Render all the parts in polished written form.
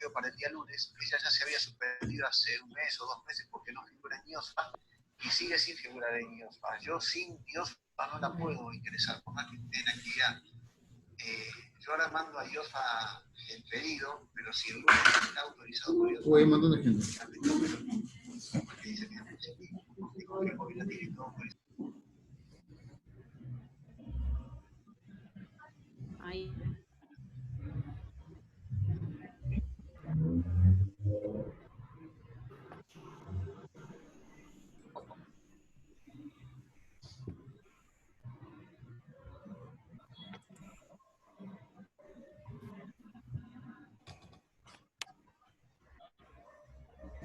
para el día lunes, ella ya se había suspendido hace un mes o 2 meses porque no figura en IOSFA y sigue sin figurar en IOSFA. Yo sin IOSFA no la puedo ingresar, por más que esté en actividad. Yo ahora mando a IOSFA el pedido, pero si el lunes está autorizado por IOSFA, hay un montón de gente. Porque dice que es positivo, porque con el móvil la tiene todo autorizado. Ahí.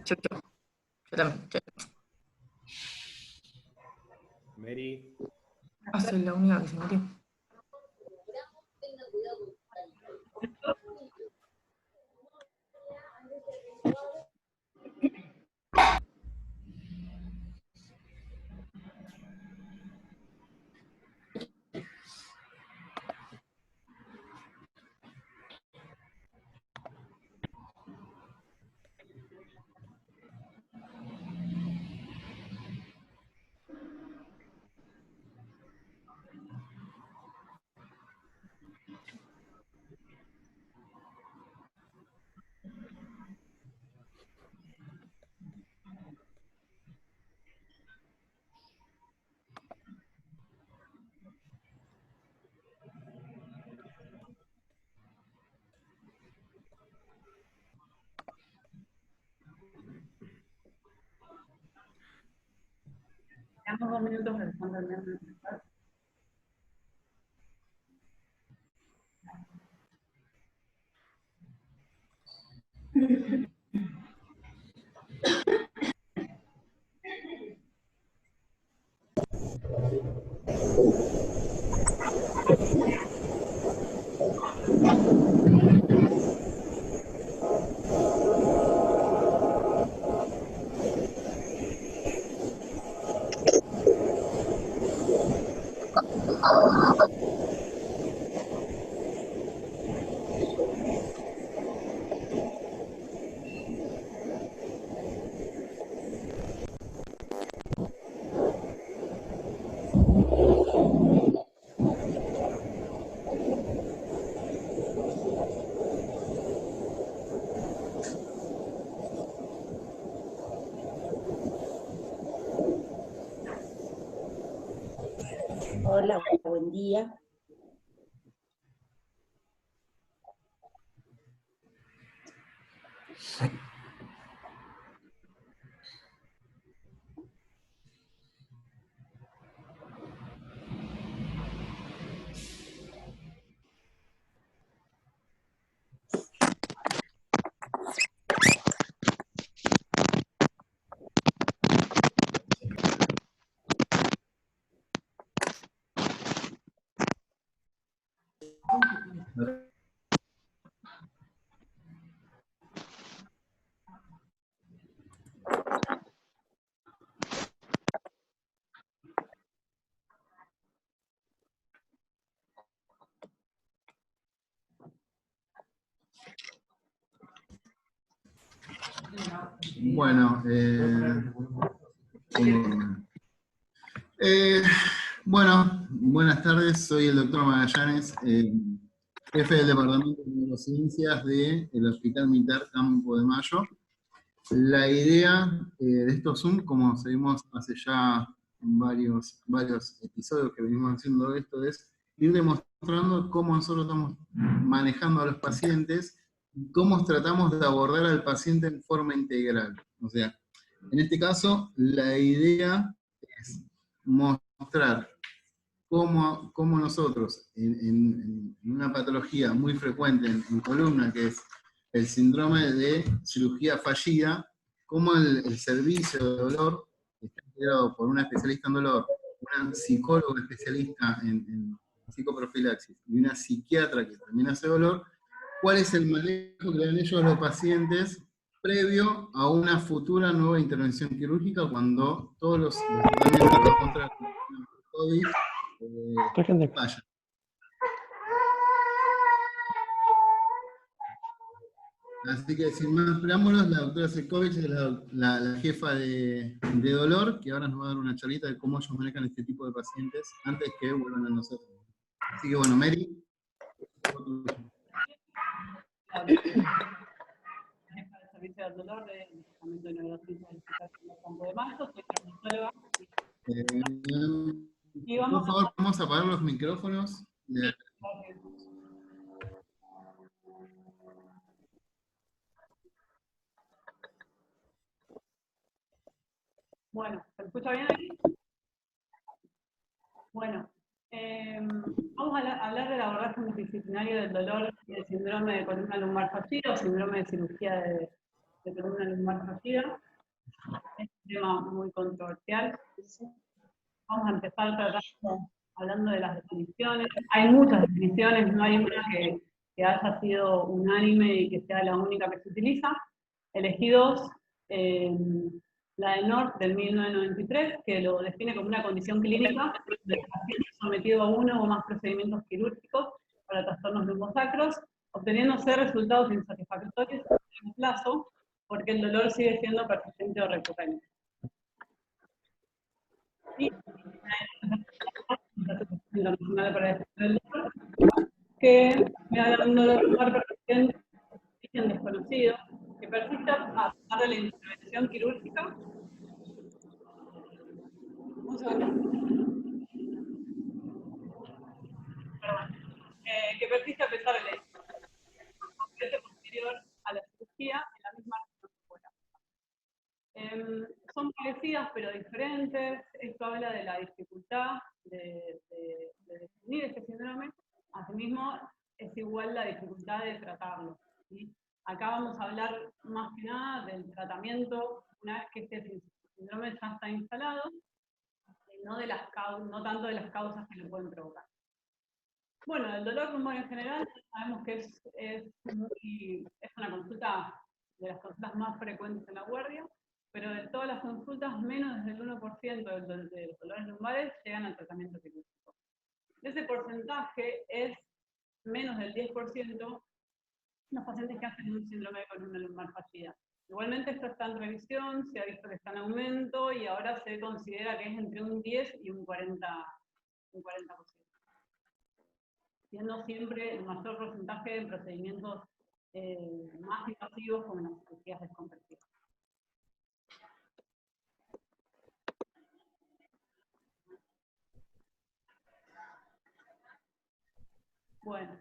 Yo también. Mary. Soy la única que se metió. Damos 2 minutos revisando el mensaje. Hola, buen día. Bueno, bueno, buenas tardes, soy el doctor Magallanes, jefe del Departamento de Neurociencias del Hospital Militar Campo de Mayo. La idea de estos Zoom, como seguimos hace ya varios episodios que venimos haciendo esto, es ir demostrando cómo nosotros estamos manejando a los pacientes y cómo tratamos de abordar al paciente en forma integral. O sea, en este caso, la idea es mostrar cómo nosotros, en una patología muy frecuente en columna, que es el síndrome de cirugía fallida, cómo el servicio de dolor está integrado por una especialista en dolor, una psicóloga especialista en psicoprofilaxis y una psiquiatra que también hace dolor, cuál es el manejo que le dan ellos a los pacientes previo a una futura nueva intervención quirúrgica cuando todos los tratamientos contra el COVID vaya. Así que sin más preámbulos, la doctora Sejkovic es la jefa de dolor, que ahora nos va a dar una charlita de cómo ellos manejan este tipo de pacientes antes que vuelvan a nosotros. Así que bueno, Mary. Jefa de servicio del dolor del Departamento de Neurociencia del Hospital Campo de Mayo, soy traumatóloga. Y Por vamos favor, vamos a apagar los micrófonos. Bueno, ¿se escucha bien aquí? Bueno, vamos a hablar del abordaje multidisciplinario del dolor y del síndrome de columna lumbar fallida o síndrome de cirugía de columna lumbar fallida. Es un tema muy controversial. Vamos a empezar hablando de las definiciones. Hay muchas definiciones, no hay una que haya sido unánime y que sea la única que se utiliza. Elegí dos. La de North del 1993, que lo define como una condición clínica del paciente sometido a uno o más procedimientos quirúrgicos para trastornos lumbosacros, obteniéndose resultados insatisfactorios a largo plazo, porque el dolor sigue siendo persistente o recurrente. Y la Internacional para el Estudio del Dolor, que me habla de un dolor lumbar persistente, origen desconocido, que persiste a pesar de la intervención quirúrgica. Que persiste a pesar de la intervención posterior a la cirugía en la misma región. Son parecidas pero diferentes. Esto habla de la dificultad de definir este síndrome. Asimismo, es igual la dificultad de tratarlo, ¿sí? Acá vamos a hablar más que nada del tratamiento una vez que este síndrome ya está instalado, no tanto de las causas que lo pueden provocar. Bueno, el dolor lumbar en general, sabemos que es una consulta de las consultas más frecuentes en la guardia, pero de todas las consultas, menos del 1% de los dolores lumbares llegan al tratamiento quirúrgico. Ese porcentaje es menos del 10% los pacientes que hacen un síndrome de columna lumbar fallida. Igualmente esto está en revisión, se ha visto que está en aumento y ahora se considera que es entre un 10 y un 40%. Siendo siempre el mayor porcentaje de procedimientos más invasivos como las cirugías desconversivas. Bueno,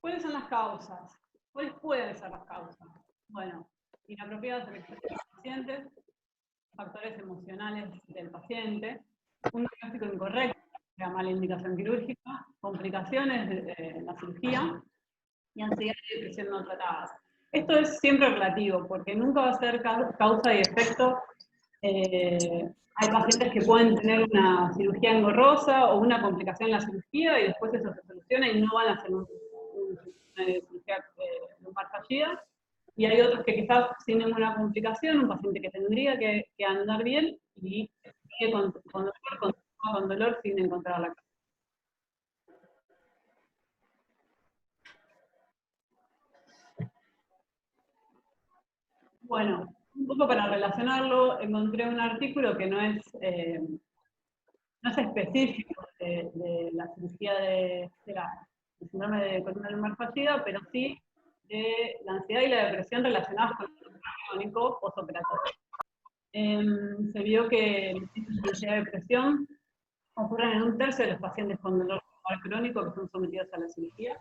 ¿cuáles son las causas? ¿Cuáles pueden ser las causas? Bueno, inapropiadas elecciones de los pacientes, factores emocionales del paciente, un diagnóstico incorrecto, la mala indicación quirúrgica, complicaciones en la cirugía y ansiedad y depresión no tratadas. Esto es siempre relativo, porque nunca va a ser causa y efecto. Hay pacientes que pueden tener una cirugía engorrosa o una complicación en la cirugía y después eso se soluciona y no van a hacer una cirugía lumbar fallida. Y hay otros que quizás sin ninguna complicación, un paciente que tendría que andar bien y sigue con dolor sin encontrar la causa. Bueno, un poco para relacionarlo, encontré un artículo que no es específico de la cirugía del síndrome de columna lumbar fallida, pero sí de la ansiedad y la depresión relacionadas con el dolor crónico postoperatorio. Se vio que la ansiedad y depresión ocurren en un tercio de los pacientes con dolor lumbar crónico que son sometidos a la cirugía.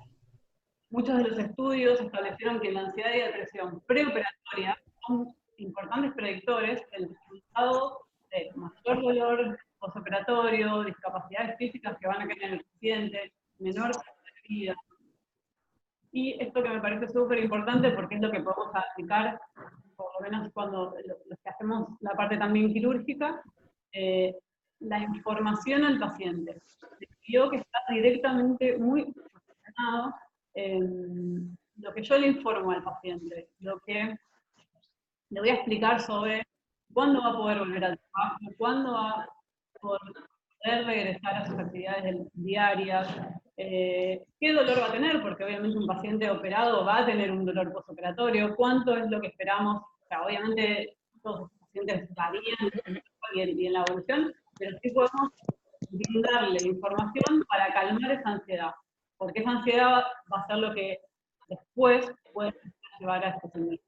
Muchos de los estudios establecieron que la ansiedad y la depresión preoperatoria son importantes predictores del resultado de mayor dolor postoperatorio, discapacidades físicas que van a tener el paciente, menor calidad de vida. Y esto que me parece súper importante porque es lo que podemos aplicar, por lo menos cuando los que hacemos la parte también quirúrgica, la información al paciente. Yo que está directamente muy relacionado lo que yo le informo al paciente, lo que le voy a explicar sobre cuándo va a poder volver al trabajo, cuándo va a poder poder regresar a sus actividades diarias. ¿Qué dolor va a tener? Porque obviamente un paciente operado va a tener un dolor postoperatorio. ¿Cuánto es lo que esperamos? O sea, obviamente todos los pacientes varían y en la evolución, pero sí podemos brindarle información para calmar esa ansiedad, porque esa ansiedad va a ser lo que después puede llevar a este señor.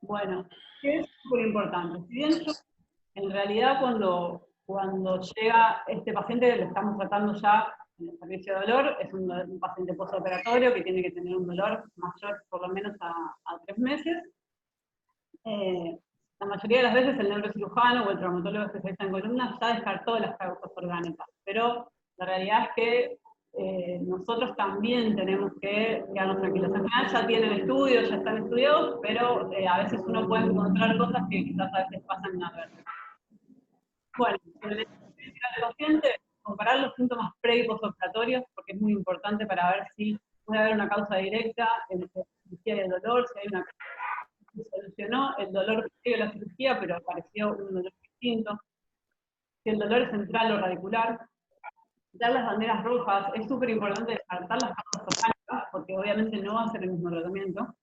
Bueno, ¿qué es súper importante? Si bien yo, en realidad cuando llega este paciente, lo estamos tratando ya en el servicio de dolor, es un paciente postoperatorio que tiene que tener un dolor mayor por lo menos a 3 meses. La mayoría de las veces el neurocirujano o el traumatólogo especialista en columna ya descartó las causas orgánicas, pero la realidad es que nosotros también tenemos que quedarnos tranquilos. En general ya tienen estudios, ya están estudiados, pero a veces uno puede encontrar cosas que quizás a veces pasan inadvertidas. Bueno, sobre la experiencia del paciente, comparar los síntomas pre y postoperatorios, porque es muy importante para ver si puede haber una causa directa en la cirugía del dolor, si hay una se solucionó el dolor previo a la cirugía, pero apareció un dolor distinto. Si el dolor es central o radicular, dar las banderas rojas, es súper importante descartar las causas orgánicas, porque obviamente no va a ser el mismo tratamiento.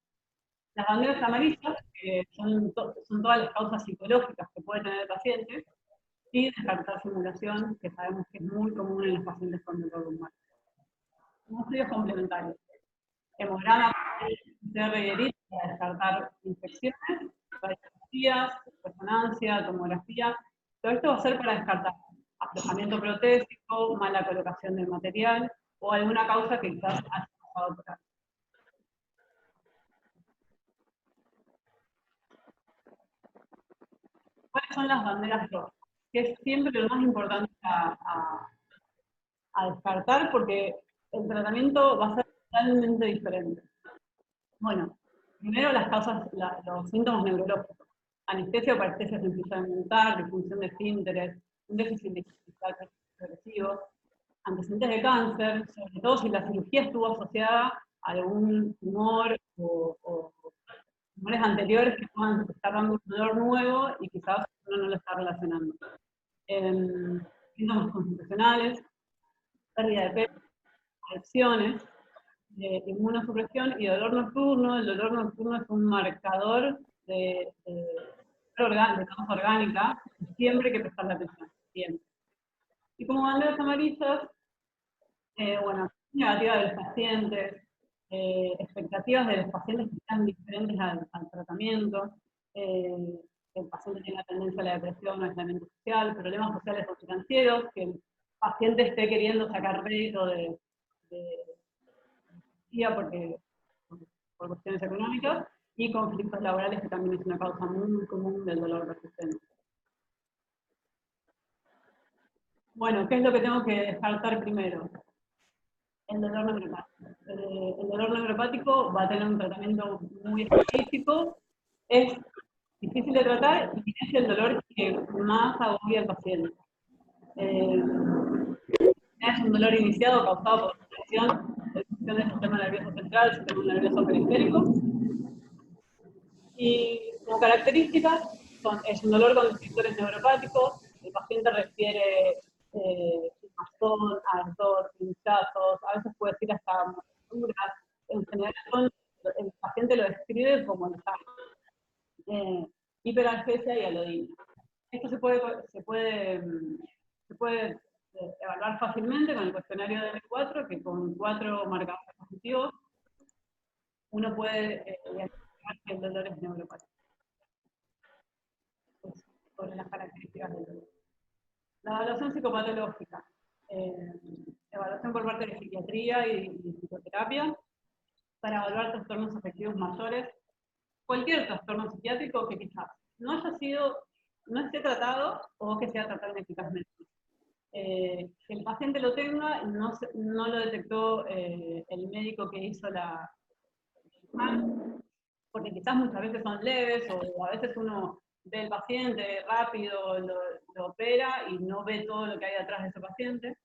Las banderas amarillas, que son todas las causas psicológicas que puede tener el paciente, y descartar simulación, que sabemos que es muy común en los pacientes con dolor lumbar. Estudios complementarios. Hemograma, PCR y ERIT para descartar infecciones, radiografías, resonancia, tomografía. Todo esto va a ser para descartar aflojamiento protésico, mala colocación del material o alguna causa que quizás haya pasado por ahí. ¿Cuáles son las banderas rojas? Que es siempre lo más importante a descartar porque el tratamiento va a ser totalmente diferente. Bueno, primero las causas, los síntomas neurológicos. Anestesia o parestesia sencilla de montar, disfunción de esfínteres, un déficit digital progresivo, antecedentes de cáncer, sobre todo si la cirugía estuvo asociada a algún tumor o tumores anteriores que puedan estar dando un dolor nuevo y quizás uno no lo está relacionando. Síntomas constitucionales, pérdida de peso, adicciones, inmunosupresión y dolor nocturno. El dolor nocturno es un marcador de causa orgánica, siempre hay que prestarle atención, siempre. Y como banderas amarillas, bueno, negativa de los pacientes, expectativas de los pacientes que están diferentes al tratamiento, el paciente tiene la tendencia a la depresión, aislamiento social, problemas sociales o financieros, que el paciente esté queriendo sacar rédito por cuestiones económicas, y conflictos laborales, que también es una causa muy común del dolor persistente. Bueno, ¿qué es lo que tengo que descartar primero? El dolor neuropático. El dolor neuropático va a tener un tratamiento muy específico, es difícil de tratar y es el dolor que más agobia al paciente. Es un dolor iniciado causado por infección del sistema nervioso central, sistema nervioso periférico. Y como características, es un dolor con descriptores neuropáticos, el paciente refiere picazón, ardor, pinchazos, a veces puede decir hasta mordeduras. En general, el paciente lo describe como el hiperalgesia y alodina. Esto se puede evaluar fácilmente con el cuestionario de M4, que con 4 marcadores positivos uno puede identificar que el dolor es neuropático. Sobre las características del dolor. La evaluación psicopatológica. Evaluación por parte de psiquiatría y psicoterapia para evaluar trastornos afectivos mayores. Cualquier trastorno psiquiátrico que quizás no esté tratado o que sea tratado ineficazmente. Que el paciente lo tenga, no lo detectó el médico que hizo porque quizás muchas veces son leves, o a veces uno ve el paciente rápido, lo opera y no ve todo lo que hay detrás de ese paciente.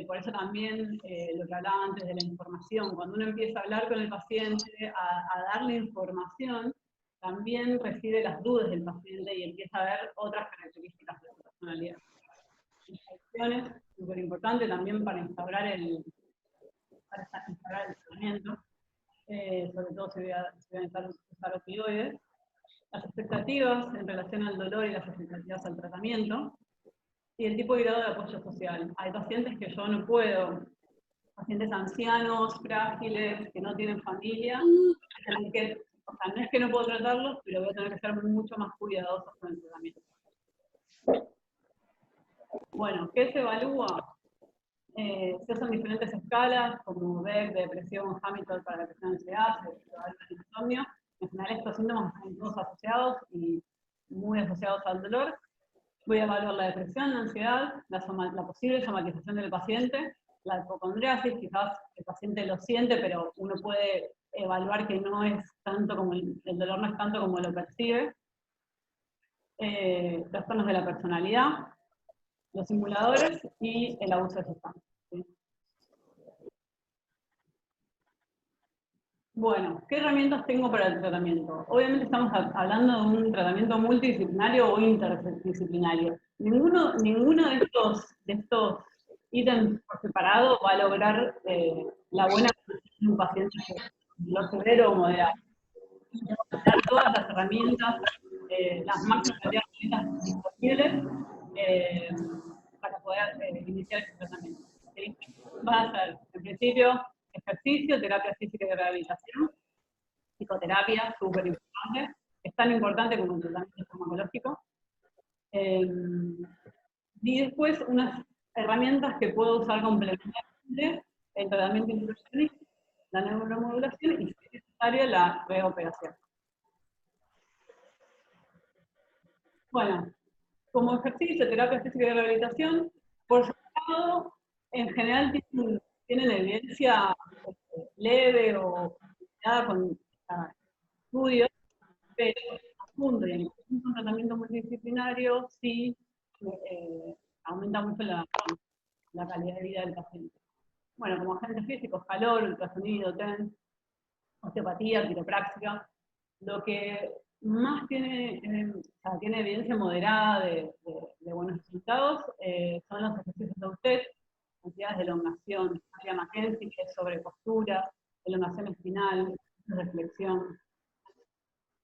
Por eso también lo que hablaba antes de la información, cuando uno empieza a hablar con el paciente, a darle información, también recibe las dudas del paciente y empieza a ver otras características del personalidad. Acciones, súper importante también para instaurar el tratamiento, sobre todo si voy a usar opioides. Las expectativas en relación al dolor y las expectativas al tratamiento, y el tipo y grado de apoyo social. Hay pacientes que yo no puedo, pacientes ancianos, frágiles, que no tienen familia, o sea, no es que no puedo tratarlos, pero voy a tener que ser mucho más cuidadosos con el tratamiento. Bueno, ¿qué se evalúa? Se usan diferentes escalas, como Beck, depresión, Hamilton para la depresión de ansiedad, se evalúa el insomnio. En general estos síntomas están todos asociados y muy asociados al dolor. Voy a evaluar la depresión, la ansiedad, la posible somatización del paciente, la hipocondriasis, quizás el paciente lo siente, pero uno puede evaluar que no es tanto como el dolor no es tanto como lo percibe. Trastornos de la personalidad, los simuladores y el abuso de sustancias. ¿Sí? Bueno, ¿qué herramientas tengo para el tratamiento? Obviamente estamos hablando de un tratamiento multidisciplinario o interdisciplinario. Ninguno de estos ítems por separado va a lograr la buena condición de un paciente con dolor severo o moderado. Tenemos que dar todas las herramientas, las máximas cantidades de herramientas disponibles para poder iniciar este tratamiento. ¿Sí? Va a ser, en principio, ejercicio, terapia física y de rehabilitación, psicoterapia, súper importante, es tan importante como el tratamiento farmacológico. Y después unas herramientas que puedo usar complementariamente, el tratamiento intervencionista, la neuromodulación y, si es necesario, la reoperación. Bueno, como ejercicio, terapia física y rehabilitación, por separado, en general tienen evidencia leve o con estudios, pero junto y en un tratamiento multidisciplinario sí aumenta mucho la calidad de vida del paciente. Bueno, como agentes físicos, calor, ultrasonido, TENS, osteopatía, quiropraxia. Lo que más tiene evidencia moderada de buenos resultados son los ejercicios de Autet, cantidades de elongación, María Mackenzie, que es sobre postura, elongación espinal, reflexión.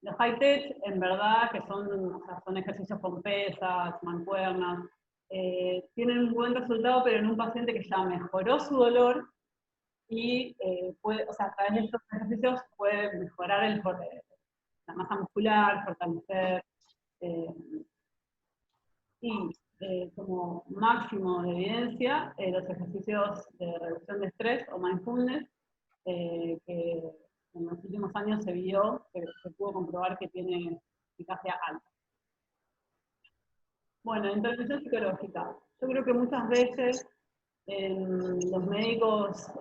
Los high-tech, en verdad, que son ejercicios con pesas, mancuernas, tienen un buen resultado, pero en un paciente que ya mejoró su dolor y a través de estos ejercicios puede mejorar la masa muscular, fortalecer, y como máximo de evidencia, los ejercicios de reducción de estrés o mindfulness, que en los últimos años se pudo comprobar que tiene eficacia alta. Bueno, intervención psicológica. Yo creo que muchas veces los médicos,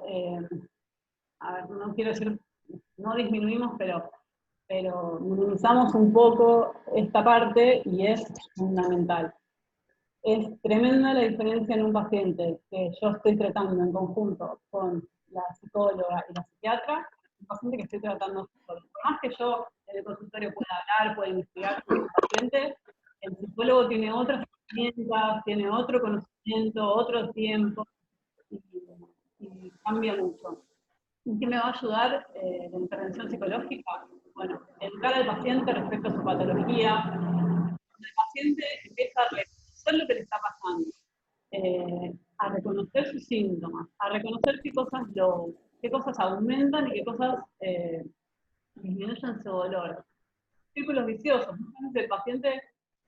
a ver, no quiero decir, no disminuimos, pero minimizamos un poco esta parte y es fundamental. Es tremenda la diferencia en un paciente que yo estoy tratando en conjunto con la psicóloga y la psiquiatra, un paciente que estoy tratando solo. Por más que yo en el consultorio pueda hablar, pueda investigar con el paciente, el psicólogo tiene otras herramientas, tiene otro conocimiento, otro tiempo, y cambia mucho. ¿Y qué me va a ayudar la intervención psicológica? Bueno, educar al paciente respecto a su patología. El paciente empieza a reconocer lo que le está pasando, a reconocer sus síntomas, a reconocer qué cosas aumentan y qué cosas disminuyen su dolor. Círculos viciosos. Muchas veces el paciente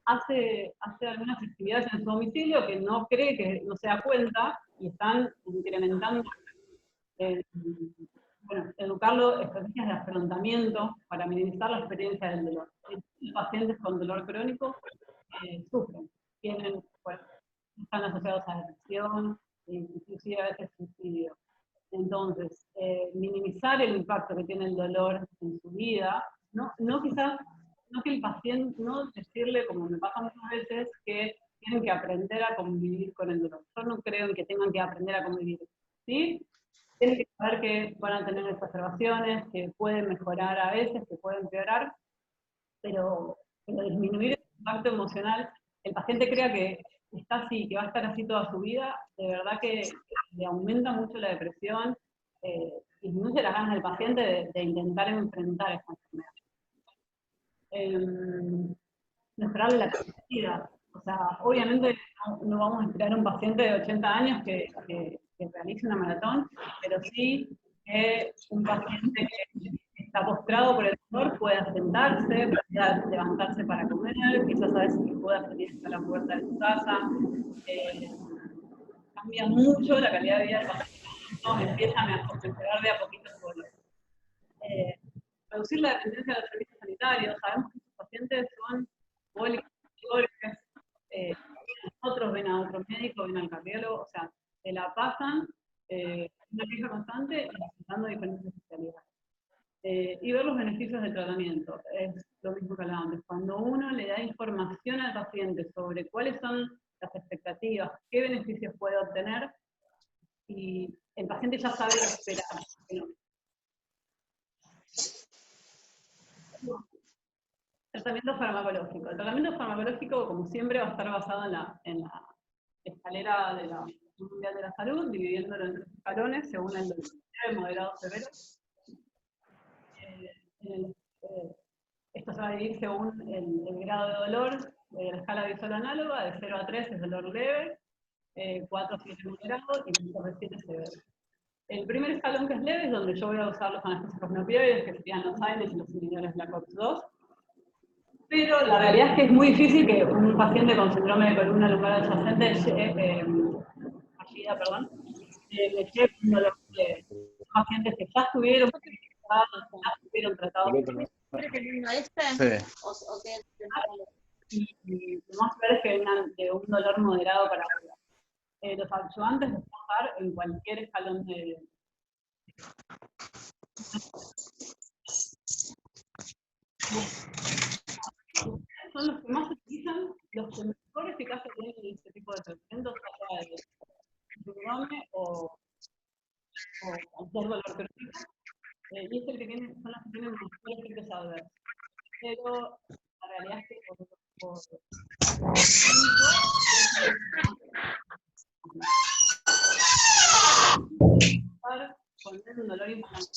hace algunas actividades en su domicilio que no cree, que no se da cuenta, y están incrementando. Bueno, educarlo, estrategias de afrontamiento para minimizar la experiencia del dolor. Los pacientes con dolor crónico sufren, están asociados a depresión, inclusive a veces suicidio. Entonces, minimizar el impacto que tiene el dolor en su vida, no que el paciente, no decirle, como me pasa muchas veces, que tienen que aprender a convivir con el dolor. Yo no creo en que tengan que aprender a convivir, ¿sí? Tienen que saber que van a tener exacerbaciones, que pueden mejorar a veces, que pueden empeorar, pero disminuir el impacto emocional. El paciente crea que está así, que va a estar así toda su vida, de verdad que le aumenta mucho la depresión, disminuye las ganas del paciente de intentar enfrentar esta enfermedad. Mejorarle la calidad de vida. O sea, obviamente no vamos a esperar a un paciente de 80 años que realice una maratón, pero sí que un paciente que está postrado por el dolor pueda sentarse, pueda levantarse para comer, quizás a veces que pueda salir hasta la puerta de su casa. Cambia mucho la calidad de vida del paciente, empiezan a mejorar de a poquito su dolor. Reducir la dependencia de los servicios sanitarios. Sabemos que estos pacientes son nosotros ven a otro médico, ven al cardiólogo, o sea, se la pasan una queja constante y necesitando diferentes especialidades. Y ver los beneficios del tratamiento, es lo mismo que hablaba antes. Cuando uno le da información al paciente sobre cuáles son las expectativas, qué beneficios puede obtener, y el paciente ya sabe qué esperar. Tratamiento farmacológico. El tratamiento farmacológico, como siempre, va a estar basado en la escalera de la Organización Mundial de la Salud, dividiéndolo en 3 escalones según el dolor leve, moderado, severo. Esto se va a dividir según el grado de dolor, la escala visual análoga, de 0 a 3 es dolor leve, 4 a 7 moderado y 5 a 7 severo. El primer escalón, que es leve, es donde yo voy a usar los analgésicos no opioides, que serían los AINES y los inhibidores Black Ops 2. Pero la realidad es que es muy difícil que un paciente con síndrome de columna lumbar adyacente fallida, le lleve un dolor de pacientes que ya estuvieron tratados. ¿Cree que vino este? Sí. ¿O qué? Y lo más probable es que vengan de un dolor moderado para arriba. Los ayudantes los pueden usar en cualquier escalón de... Son los que más se utilizan, los que mejor eficacia tienen en este tipo de tratamientos, allá de síndrome o cualquier dolor crónico, y es el que son los que tienen mejores efectos adversos. Pero la realidad es que poner un dolor inflamatorio,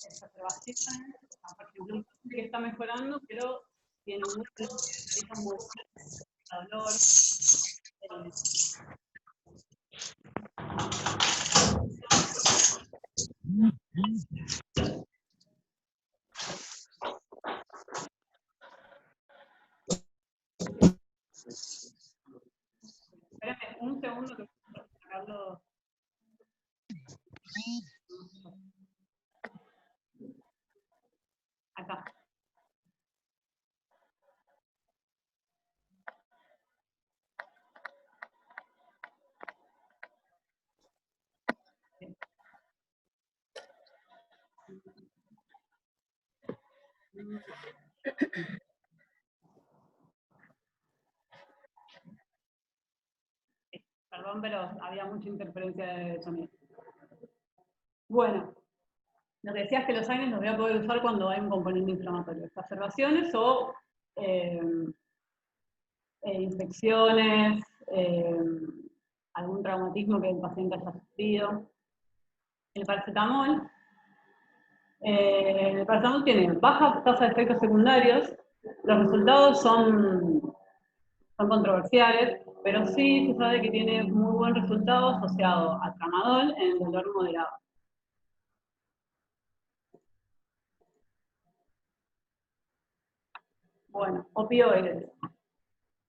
exacerbación, por ejemplo, un paciente que está mejorando, pero tiene un dolor. Espérame un segundo que voy a sacarlo. Acá. Perdón, pero había mucha interferencia de sonido. Bueno, lo que decía es que los AINES los voy a poder usar cuando hay un componente inflamatorio, exacerbaciones o infecciones, algún traumatismo que el paciente haya sufrido. El paracetamol tiene baja tasa de efectos secundarios, los resultados son controversiales, pero sí se sabe que tiene muy buen resultado asociado a tramadol en el dolor moderado. Bueno, opioides.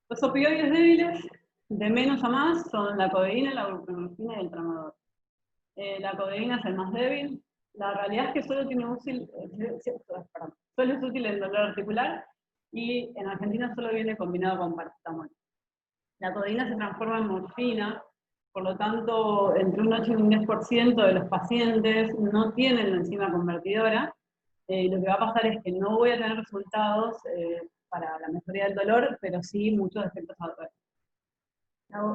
Los opioides débiles, de menos a más, son la codeína, la buprenorfina y el tramadol. La codeína es el más débil. La realidad es que solo es útil en dolor articular y en Argentina solo viene combinado con paracetamol. La codeína se transforma en morfina, por lo tanto, entre un 8 y un 10% de los pacientes no tienen la enzima convertidora. Lo que va a pasar es que no voy a tener resultados para la mejoría del dolor, pero sí muchos efectos adversos.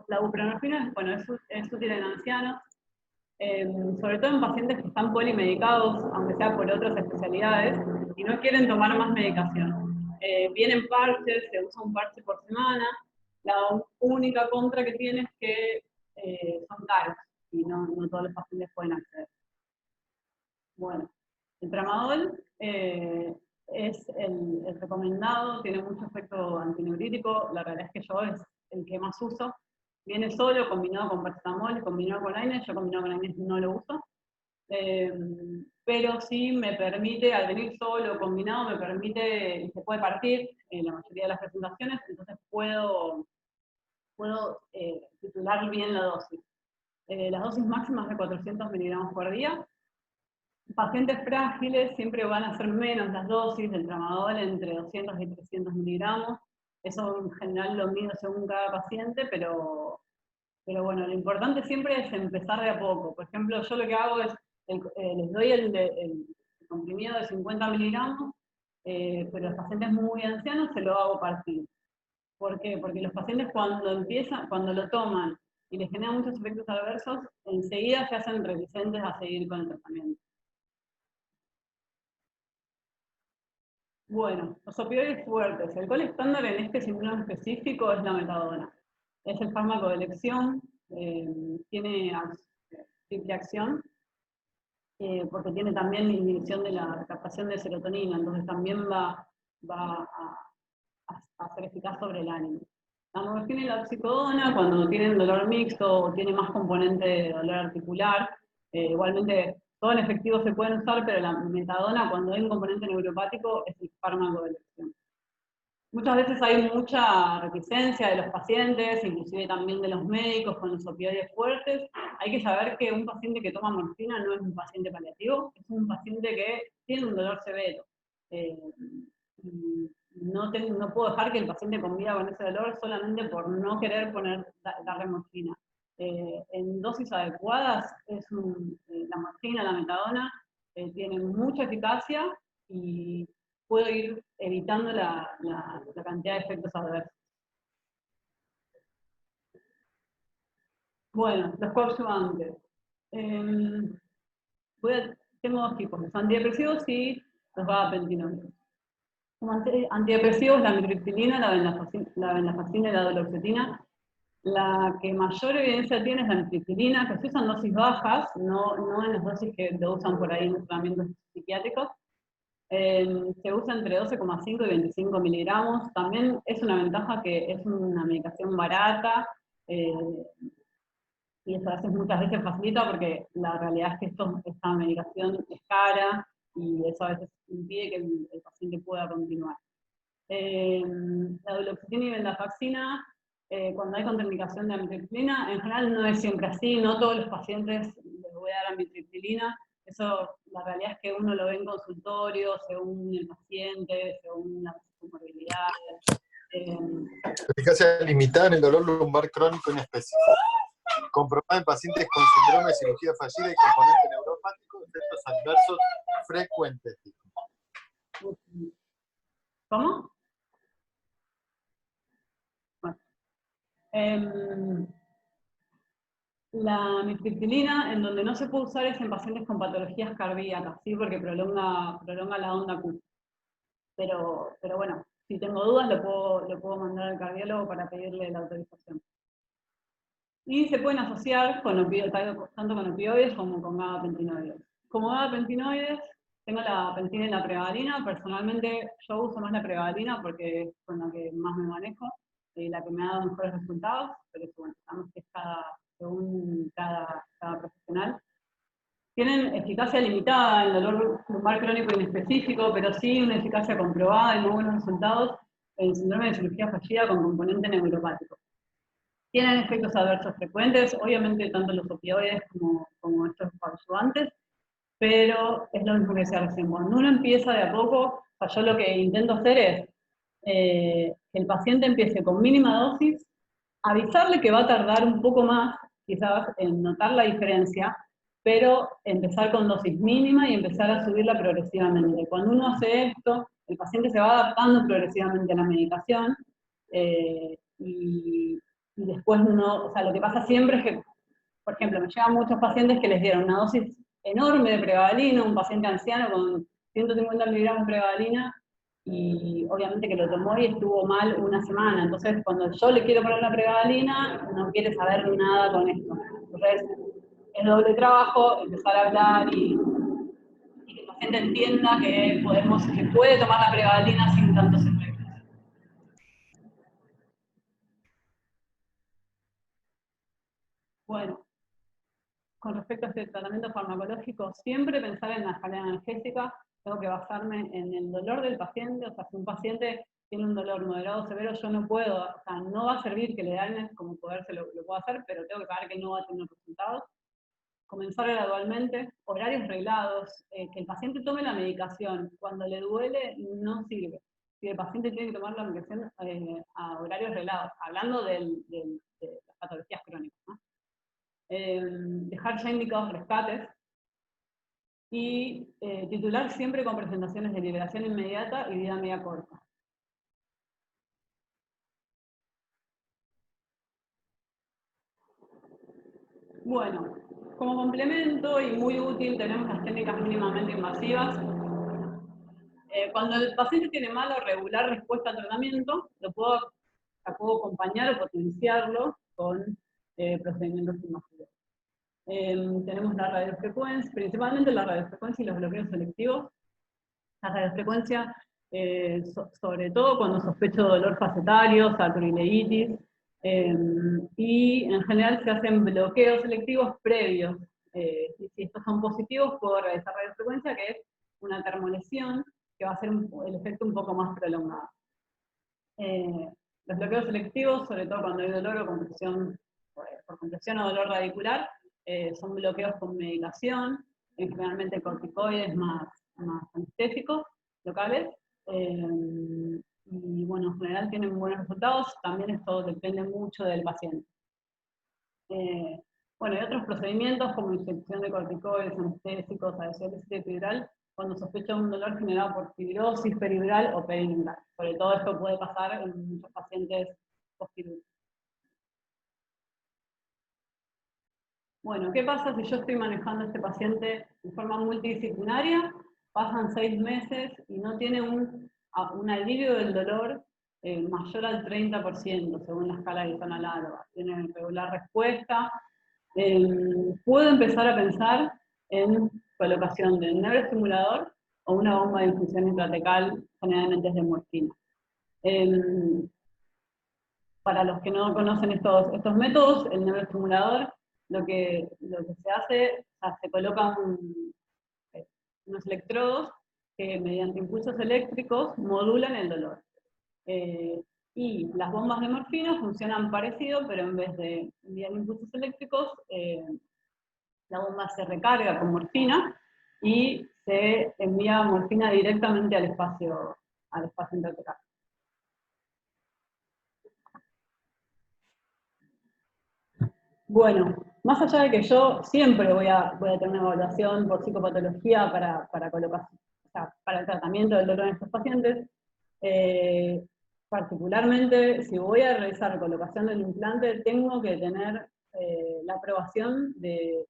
La buprenorfina, bueno, es útil en ancianos, sobre todo en pacientes que están polimedicados, aunque sea por otras especialidades, y no quieren tomar más medicación. Vienen parches, se usa un parche por semana, La única contra que tiene es que son caros y no todos los pacientes pueden acceder. Bueno, el tramadol es el recomendado, tiene mucho efecto antineurítico, la realidad es que yo es el que más uso. Viene solo, combinado con paracetamol, combinado con AINES, yo combinado con AINES no lo uso. Pero sí me permite, al venir solo, combinado, me permite, y se puede partir en la mayoría de las presentaciones, entonces puedo titular bien la dosis. Las dosis máximas de 400 miligramos por día. Pacientes frágiles siempre van a ser menos las dosis del tramadol, entre 200 y 300 miligramos. Eso en general lo mido según cada paciente, pero bueno, lo importante siempre es empezar de a poco. Por ejemplo, yo lo que hago es, les doy el comprimido de 50 miligramos, pero a los pacientes muy ancianos se lo hago partir. ¿Por qué? Porque los pacientes cuando lo toman y les generan muchos efectos adversos, enseguida se hacen reticentes a seguir con el tratamiento. Bueno, los opioides fuertes. El gol estándar en este síndrome específico es la metadona. Es el fármaco de elección, tiene triple acción, porque tiene también inhibición de la captación de serotonina, entonces también va a ser eficaz sobre el ánimo. La morfina y la oxicodona, cuando tienen dolor mixto o tiene más componente de dolor articular, igualmente todo en efectivo se pueden usar, pero la metadona, cuando hay un componente neuropático, es el fármaco de elección. Muchas veces hay mucha reticencia de los pacientes, inclusive también de los médicos con los opioides fuertes. Hay que saber que un paciente que toma morfina no es un paciente paliativo, es un paciente que tiene un dolor severo. No puedo dejar que el paciente conviva con ese dolor solamente por no querer darle morfina. En dosis adecuadas, la morfina, la metadona, tienen mucha eficacia y puedo ir evitando la cantidad de efectos adversos. Bueno, los coadyuvantes. Tengo dos tipos, los antidepresivos y los gabapentinoides. Como antidepresivos, la amitriptilina, la venlafaxina y la duloxetina. La que mayor evidencia tiene es la amitriptilina, que se usa en dosis bajas, no en las dosis que lo usan por ahí en los tratamientos psiquiátricos. Se usa entre 12,5 y 25 miligramos. También es una ventaja que es una medicación barata, y eso a veces muchas veces facilita porque la realidad es que esta medicación es cara y eso a veces impide que el paciente pueda continuar. La duloxetina y venlafaxina, cuando hay contraindicación de amitriptilina, en general no es siempre así, no todos los pacientes les voy a dar amitriptilina. Eso, la realidad es que uno lo ve en consultorio, según el paciente, según las comorbilidades. Eficacia limitada en el dolor lumbar crónico inespecífico. Comprobada en pacientes con síndrome de cirugía fallida y componente neuropático, efectos adversos frecuentes. ¿Cómo? Bueno. La amitriptilina, en donde no se puede usar es en pacientes con patologías cardíacas, ¿sí? Porque prolonga la onda Q. Pero bueno, si tengo dudas lo puedo mandar al cardiólogo para pedirle la autorización. Y se pueden asociar con tanto con opioides como con gabapentinoides. Como gabapentinoides, tengo la pentina y la pregabalina. Personalmente yo uso más la pregabalina porque es con la que más me manejo, la que me ha dado mejores resultados, pero bueno, sabemos que es según cada profesional. Tienen eficacia limitada en dolor lumbar crónico inespecífico, pero sí una eficacia comprobada y muy buenos resultados en síndrome de cirugía fallida con componente neuropático. Tienen efectos adversos frecuentes, obviamente tanto los opioides como estos coadyuvantes, pero es lo mismo que decía recién. Cuando uno empieza de a poco, yo lo que intento hacer es que el paciente empiece con mínima dosis, avisarle que va a tardar un poco más, quizás, en notar la diferencia, pero empezar con dosis mínima y empezar a subirla progresivamente. Cuando uno hace esto, el paciente se va adaptando progresivamente a la medicación, y después lo que pasa siempre es que, por ejemplo, me llegan muchos pacientes que les dieron una dosis enorme de pregabalina, un paciente anciano con 150 miligramos de pregabalina, y obviamente que lo tomó y estuvo mal una semana. Entonces, cuando yo le quiero poner la pregabalina, no quiere saber nada con esto. Entonces, es doble trabajo empezar a hablar y que el paciente entienda que puede tomar la pregabalina sin tantos efectos. Bueno, con respecto a este tratamiento farmacológico, siempre pensar en la escalera analgésica. Tengo que basarme en el dolor del paciente. O sea, si un paciente tiene un dolor moderado o severo, yo no puedo, o sea, no va a servir que le den como poderse lo puedo hacer, pero tengo que saber que no va a tener resultados. Comenzar gradualmente, horarios reglados, que el paciente tome la medicación. Cuando le duele, no sirve. Si el paciente tiene que tomar la medicación a horarios reglados, hablando de las patologías crónicas, ¿no? Dejar ya indicados rescates, y titular siempre con presentaciones de liberación inmediata y vida media corta. Bueno, como complemento y muy útil tenemos las técnicas mínimamente invasivas. Cuando el paciente tiene mala o regular respuesta al tratamiento, la puedo acompañar o potenciarlo con procedimientos invasivos. Tenemos la radiofrecuencia, principalmente la radiofrecuencia y los bloqueos selectivos. La radiofrecuencia, sobre todo cuando sospecho dolor facetario, sacroileitis, y en general se hacen bloqueos selectivos previos. Si estos son positivos, puedo realizar radiofrecuencia, que es una termolesión, que va a hacer el efecto un poco más prolongado. Los bloqueos selectivos, sobre todo cuando hay dolor o compresión, por compresión o dolor radicular, son bloqueos con medicación, generalmente corticoides más anestésicos locales, y bueno, en general tienen buenos resultados. También esto depende mucho del paciente. Bueno, y otros procedimientos como inyección de corticoides, anestésicos, adhesión epidural, cuando sospecha un dolor generado por fibrosis peridural o peridural. Sobre todo esto puede pasar en muchos pacientes postquirúrgicos. Bueno, ¿qué pasa si yo estoy manejando a este paciente de forma multidisciplinaria? Pasan 6 meses y no tiene un alivio del dolor mayor al 30%, según la escala de zona larga. Tiene regular respuesta. Puedo empezar a pensar en colocación de un neuroestimulador o una bomba de infusión intratecal, generalmente es de morfina. Para los que no conocen estos métodos, el neuroestimulador, lo que se hace, o sea, se colocan unos electrodos que mediante impulsos eléctricos modulan el dolor. Y las bombas de morfina funcionan parecido, pero en vez de enviar impulsos eléctricos, la bomba se recarga con morfina y se envía morfina directamente al espacio intratecal. Bueno, más allá de que yo siempre voy a tener una evaluación por psicopatología para colocación, o sea, para el tratamiento del dolor en estos pacientes, particularmente si voy a realizar colocación del implante, tengo que tener la aprobación del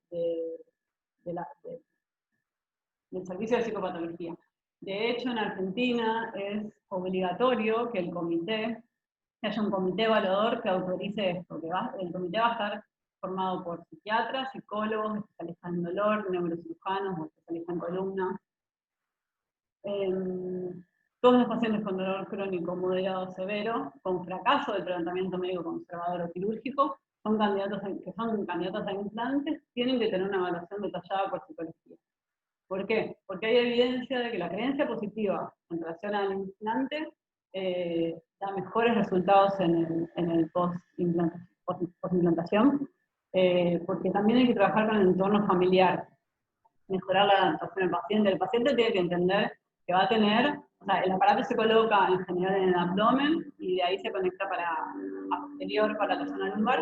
servicio de psicopatología. De hecho, en Argentina es obligatorio que haya un comité evaluador que autorice esto, el comité va a estar formado por psiquiatras, psicólogos, especialistas en dolor, neurocirujanos o especialistas en columna. Todos los pacientes con dolor crónico moderado o severo, con fracaso del tratamiento médico conservador o quirúrgico, que son candidatos a implantes, tienen que tener una evaluación detallada por psicología. ¿Por qué? Porque hay evidencia de que la creencia positiva en relación al implante da mejores resultados en el post-implantación, porque también hay que trabajar con el entorno familiar, mejorar la adaptación del paciente. El paciente tiene que entender que va a tener, o sea, el aparato se coloca en general en el abdomen y de ahí se conecta a posterior para la zona lumbar,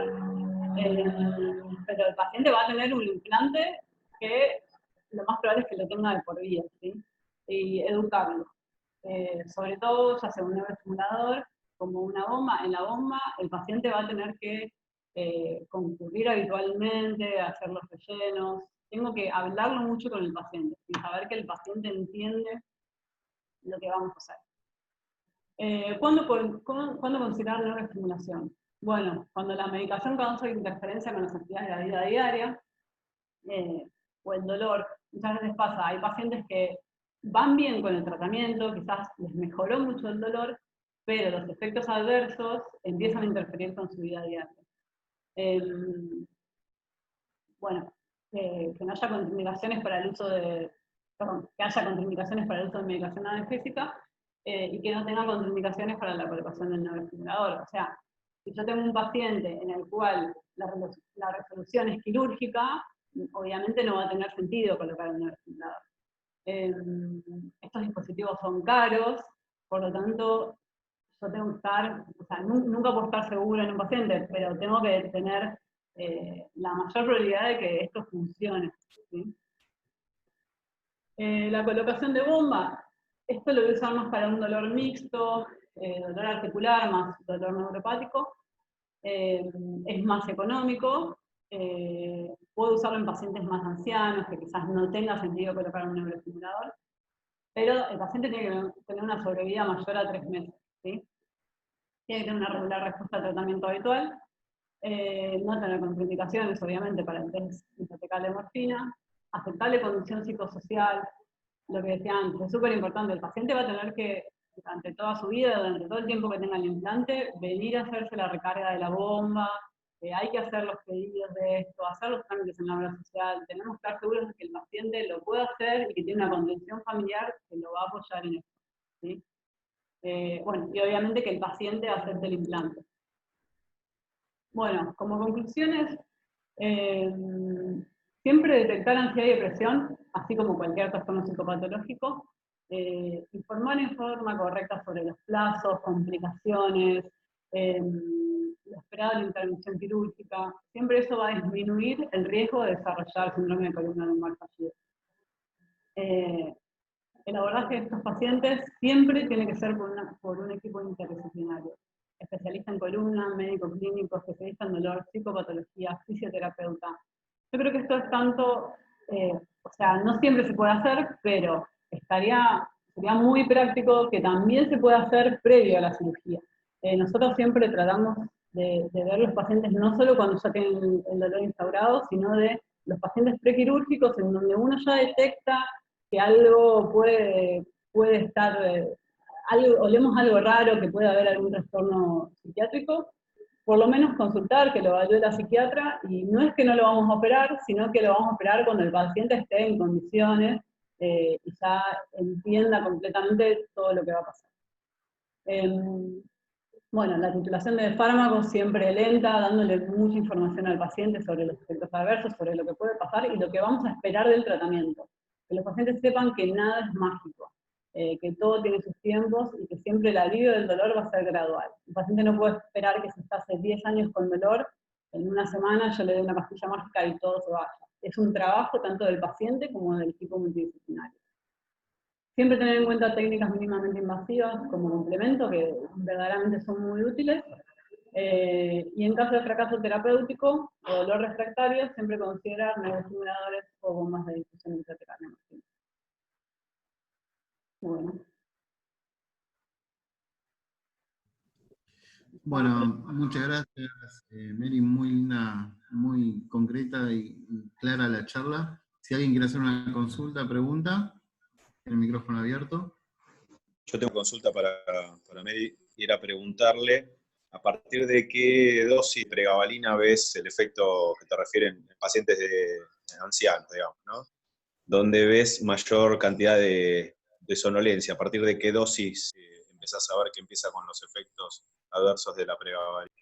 pero el paciente va a tener un implante que lo más probable es que lo tenga de por vida, ¿sí? Y educarlo. Sobre todo, ya sea un neuroestimulador, como una bomba, en la bomba el paciente va a tener que concurrir habitualmente, hacer los rellenos. Tengo que hablarlo mucho con el paciente y saber que el paciente entiende lo que vamos a hacer. ¿Cuándo considerar neuroestimulación? Bueno, cuando la medicación causa interferencia con las actividades de la vida diaria, o el dolor. Muchas veces pasa, hay pacientes que van bien con el tratamiento, quizás les mejoró mucho el dolor, pero los efectos adversos empiezan a interferir con su vida diaria. Bueno, que no haya contraindicaciones para el uso de, que haya contraindicaciones para el uso de medicación analgésica, y que no tenga contraindicaciones para la colocación del neuroestimulador. O sea, si yo tengo un paciente en el cual la resolución es quirúrgica, obviamente no va a tener sentido colocar un neuroestimulador. Estos dispositivos son caros, por lo tanto, yo tengo que estar, o sea, nunca puedo estar segura en un paciente, pero tengo que tener la mayor probabilidad de que esto funcione, ¿sí? La colocación de bomba, esto lo voy a usar más para un dolor mixto, dolor articular más dolor neuropático, es más económico, puedo usarlo en pacientes más ancianos, que quizás no tenga sentido colocar un neuroestimulador, pero el paciente tiene que tener una sobrevida mayor a 3 meses, ¿sí? Tiene que tener una regular respuesta al tratamiento habitual, no tener contraindicaciones, obviamente, para el test hipotecal de morfina, aceptable condición psicosocial, lo que decía antes, es súper importante, el paciente va a tener que, durante toda su vida, durante todo el tiempo que tenga el implante, venir a hacerse la recarga de la bomba, hay que hacer los pedidos de esto, hacer los trámites en la obra social, tenemos que estar seguros de que el paciente lo puede hacer y que tiene una contención familiar que lo va a apoyar en esto, ¿sí? Bueno, y obviamente que el paciente acepte el implante. Bueno, como conclusiones, siempre detectar ansiedad y depresión, así como cualquier trastorno psicopatológico, informar en forma correcta sobre los plazos, complicaciones, lo esperado de la intervención quirúrgica, siempre eso va a disminuir el riesgo de desarrollar síndrome de columna lumbar fallida. El abordaje de estos pacientes siempre tiene que ser por un equipo interdisciplinario. Especialista en columna, médico clínico, especialista en dolor, psicopatología, fisioterapeuta. Yo creo que esto es tanto, o sea, no siempre se puede hacer, pero sería muy práctico que también se pueda hacer previo a la cirugía. Nosotros siempre tratamos de ver los pacientes no solo cuando ya tienen el dolor instaurado, sino de los pacientes prequirúrgicos en donde uno ya detecta que algo puede estar, olemos algo raro, que puede haber algún trastorno psiquiátrico, por lo menos consultar, que lo evalúe la psiquiatra, y no es que no lo vamos a operar, sino que lo vamos a operar cuando el paciente esté en condiciones y ya entienda completamente todo lo que va a pasar. Bueno, la titulación de fármacos siempre lenta, dándole mucha información al paciente sobre los efectos adversos, sobre lo que puede pasar y lo que vamos a esperar del tratamiento. Que los pacientes sepan que nada es mágico, que todo tiene sus tiempos y que siempre el alivio del dolor va a ser gradual. El paciente no puede esperar que si está hace 10 años con dolor, en una semana yo le dé una pastilla mágica y todo se vaya. Es un trabajo tanto del paciente como del equipo multidisciplinario. Siempre tener en cuenta técnicas mínimamente invasivas como complemento, que verdaderamente son muy útiles. Y en caso de fracaso terapéutico o dolor refractario, siempre considerar neuroestimuladores o bombas de difusión intratecal. Bueno. Bueno, muchas gracias, Mary, muy linda, muy concreta y clara la charla. Si alguien quiere hacer una consulta, pregunta, el micrófono abierto. Yo tengo consulta para Mary, y era preguntarle a partir de qué dosis de pregabalina ves el efecto que te refieren en pacientes ancianos, digamos, ¿no? Donde ves mayor cantidad de somnolencia, a partir de qué dosis empezás a ver que empieza con los efectos adversos de la pregabalina.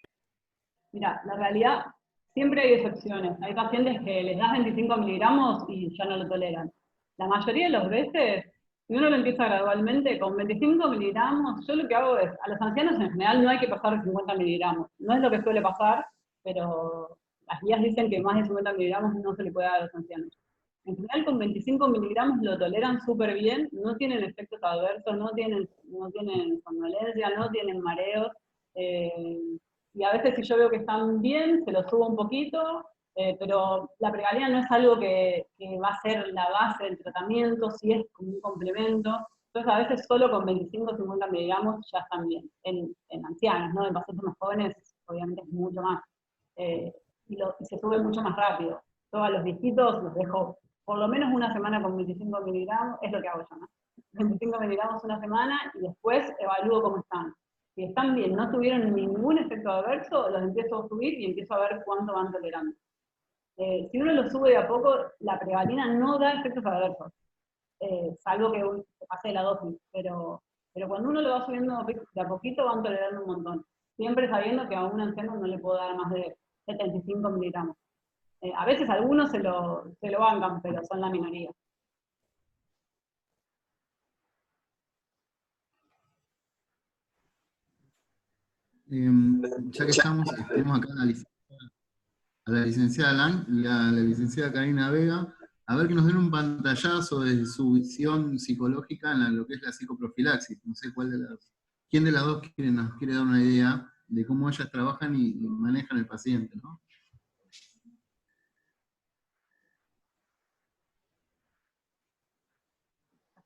Mira, la realidad, siempre hay excepciones. Hay pacientes que les das 25 miligramos y ya no lo toleran. La mayoría de las veces, si uno lo empieza gradualmente, con 25 miligramos, yo lo que hago es, a los ancianos en general no hay que pasar de 50 miligramos. No es lo que suele pasar, pero las guías dicen que más de 50 miligramos no se le puede dar a los ancianos. En general con 25 miligramos lo toleran súper bien, no tienen efectos adversos, no tienen somnolencia, no tienen mareos, y a veces si yo veo que están bien, se los subo un poquito, pero la pregabalina no es algo que va a ser la base del tratamiento, si es como un complemento. Entonces a veces solo con 25 o 50 miligramos ya están bien, en ancianos, ¿no? En pacientes más jóvenes obviamente es mucho más, y se sube mucho más rápido. Yo a los viejitos los dejo por lo menos una semana con 25 miligramos, es lo que hago yo, ¿no? 25 miligramos una semana y después evalúo cómo están. Si están bien, no tuvieron ningún efecto adverso, los empiezo a subir y empiezo a ver cuánto van tolerando. Si uno lo sube de a poco, la prevalina no da efectos adversos, salvo que se pase la dosis, pero cuando uno lo va subiendo de a poquito van tolerando un montón. Siempre sabiendo que a un anciano no le puedo dar más de 75 miligramos. A veces algunos se lo bancan, pero son la minoría. Ya que estamos, tenemos acá a la licenciada Lang y a la licenciada Karina Vega, a ver que nos den un pantallazo de su visión psicológica en lo que es la psicoprofilaxis. No sé quién de las dos nos quiere dar una idea de cómo ellas trabajan y manejan el paciente, ¿no?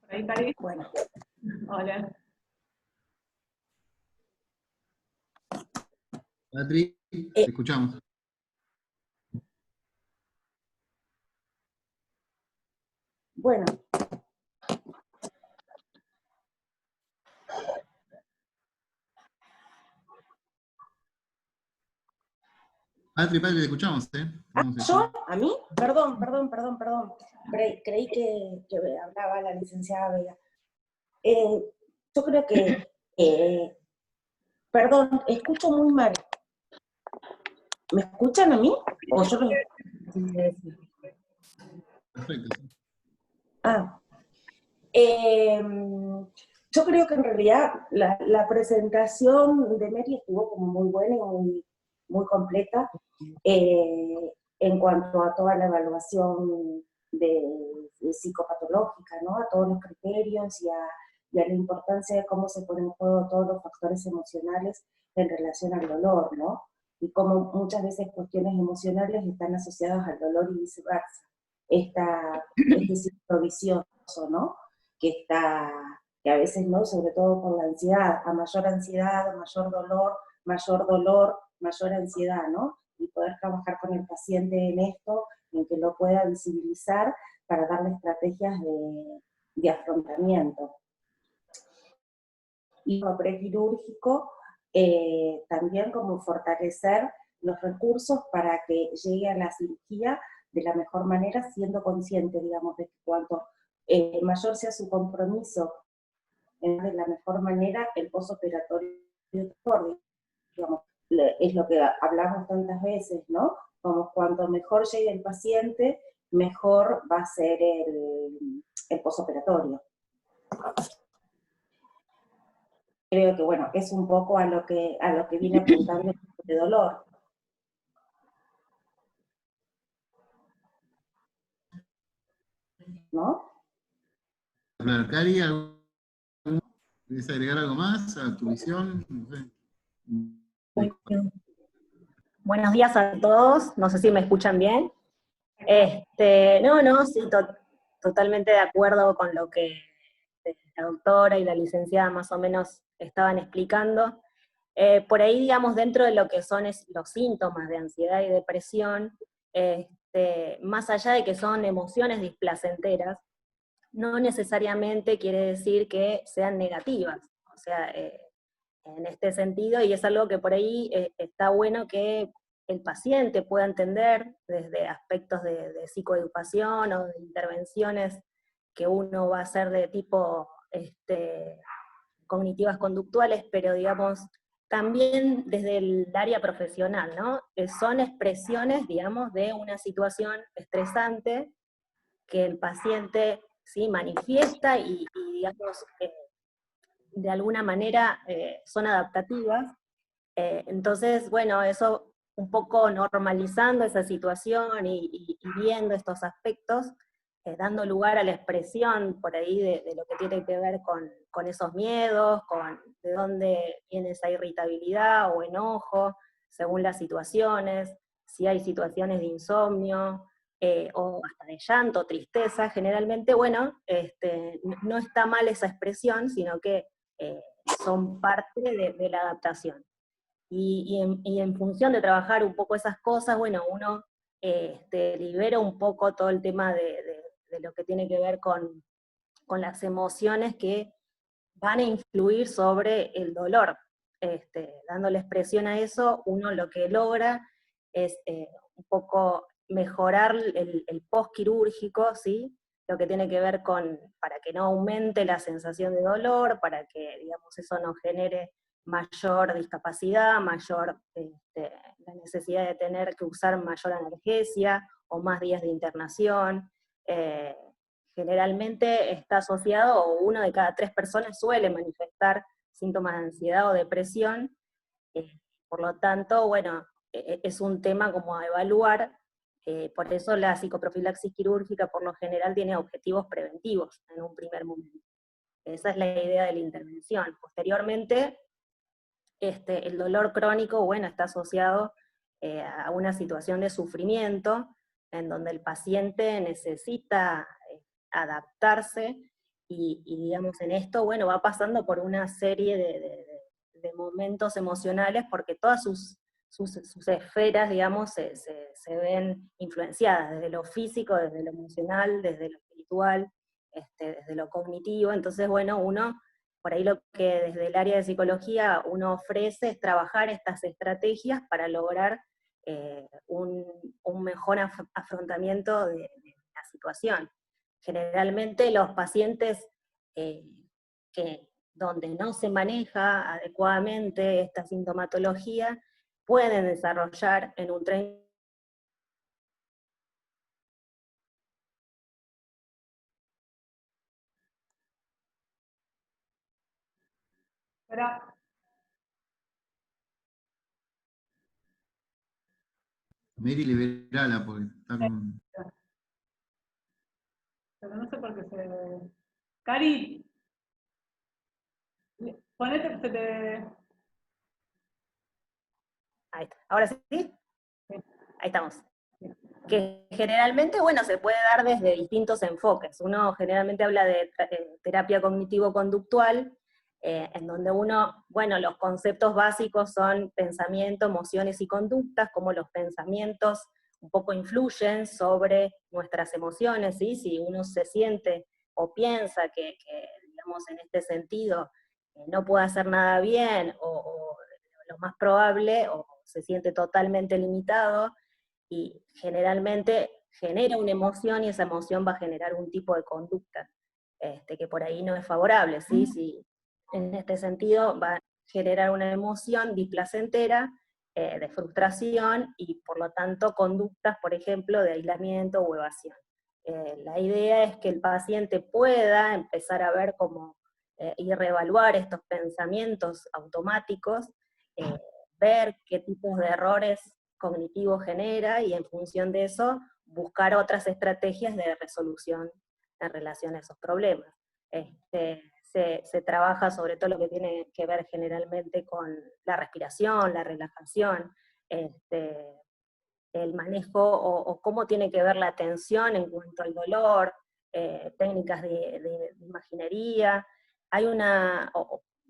¿Por ahí, Cari? Bueno, Hola. Patri, te escuchamos. bueno, Patri, te escuchamos, ¿eh? ¿yo? ¿A mí? Perdón. Creí que hablaba la licenciada Vega. Yo creo que, perdón, escucho muy mal. ¿Me escuchan a mí? ¿O yo los... Perfecto. Yo creo que en realidad la presentación de Mary estuvo como muy buena y muy completa en cuanto a toda la evaluación de psicopatológica, ¿no? A todos los criterios y a la importancia de cómo se ponen en juego todos los factores emocionales en relación al dolor, ¿no? Y cómo muchas veces cuestiones emocionales están asociadas al dolor y viceversa. Este ciclo vicioso, ¿no? Que a veces no, sobre todo por la ansiedad, a mayor ansiedad, mayor dolor, mayor ansiedad, ¿no? Y poder trabajar con el paciente en esto, en que lo pueda visibilizar para darle estrategias de afrontamiento. Y lo prequirúrgico, también como fortalecer los recursos para que llegue a la cirugía de la mejor manera, siendo consciente, digamos, de que cuanto mayor sea su compromiso de la mejor manera, el postoperatorio mejor, digamos, es lo que hablamos tantas veces, ¿no? Como cuanto mejor llegue el paciente, mejor va a ser el postoperatorio. Creo que, bueno, es un poco a lo que viene apuntando el de dolor. ¿No? Claro, Cari, ¿quieres agregar algo más a tu visión? No sé. Buenos días a todos, no sé si me escuchan bien. Sí, totalmente de acuerdo con lo que la doctora y la licenciada más o menos estaban explicando. Por ahí, digamos, dentro de lo que son los síntomas de ansiedad y depresión, más allá de que son emociones displacenteras, no necesariamente quiere decir que sean negativas. O sea, en este sentido, y es algo que por ahí está bueno que el paciente pueda entender desde aspectos de psicoeducación o de intervenciones que uno va a hacer de tipo cognitivas conductuales, pero digamos, también desde el área profesional, ¿no? Son expresiones, digamos, de una situación estresante que el paciente sí manifiesta y digamos, de alguna manera son adaptativas. Entonces, bueno, eso un poco normalizando esa situación y viendo estos aspectos, dando lugar a la expresión por ahí de lo que tiene que ver con esos miedos, con de dónde viene esa irritabilidad o enojo, según las situaciones, si hay situaciones de insomnio, o hasta de llanto, tristeza, generalmente, bueno, no está mal esa expresión, sino que son parte de la adaptación. Y en función de trabajar un poco esas cosas, bueno, uno libera un poco todo el tema de lo que tiene que ver con las emociones que van a influir sobre el dolor. Dándole expresión a eso, uno lo que logra es un poco mejorar el postquirúrgico, ¿sí? Lo que tiene que ver con, para que no aumente la sensación de dolor, para que, digamos, eso no genere mayor discapacidad, mayor la necesidad de tener que usar mayor analgesia o más días de internación. Generalmente está asociado, o 1 de cada 3 personas suele manifestar síntomas de ansiedad o depresión, por lo tanto, bueno, es un tema como a evaluar, por eso la psicoprofilaxis quirúrgica por lo general tiene objetivos preventivos en un primer momento. Esa es la idea de la intervención. Posteriormente, el dolor crónico, bueno, está asociado a una situación de sufrimiento, en donde el paciente necesita adaptarse, y digamos, en esto, bueno, va pasando por una serie de momentos emocionales, porque todas sus esferas, digamos, se ven influenciadas, desde lo físico, desde lo emocional, desde lo espiritual, desde lo cognitivo. Entonces, bueno, uno, por ahí lo que desde el área de psicología uno ofrece es trabajar estas estrategias para lograr un mejor afrontamiento de la situación. Generalmente los pacientes donde no se maneja adecuadamente esta sintomatología pueden desarrollar en un 30%. Mary, liberala, porque está con... Pero no sé por qué se... Cari, ponete, se te... Ahí está. ¿Ahora sí? Ahí estamos. Que generalmente, bueno, se puede dar desde distintos enfoques. Uno generalmente habla de terapia cognitivo-conductual, en donde uno, bueno, los conceptos básicos son pensamiento, emociones y conductas, como los pensamientos un poco influyen sobre nuestras emociones, ¿sí? Si uno se siente o piensa que digamos, en este sentido, no puede hacer nada bien, o lo más probable, o se siente totalmente limitado, y generalmente genera una emoción, y esa emoción va a generar un tipo de conducta que por ahí no es favorable, ¿sí? Si en este sentido va a generar una emoción displacentera, de frustración, y por lo tanto conductas, por ejemplo, de aislamiento o evasión. La idea es que el paciente pueda empezar a ver cómo y reevaluar estos pensamientos automáticos, ver qué tipos de errores cognitivos genera, y en función de eso buscar otras estrategias de resolución en relación a esos problemas. Se trabaja sobre todo lo que tiene que ver generalmente con la respiración, la relajación, el manejo o cómo tiene que ver la atención en cuanto al dolor, técnicas de imaginería. Hay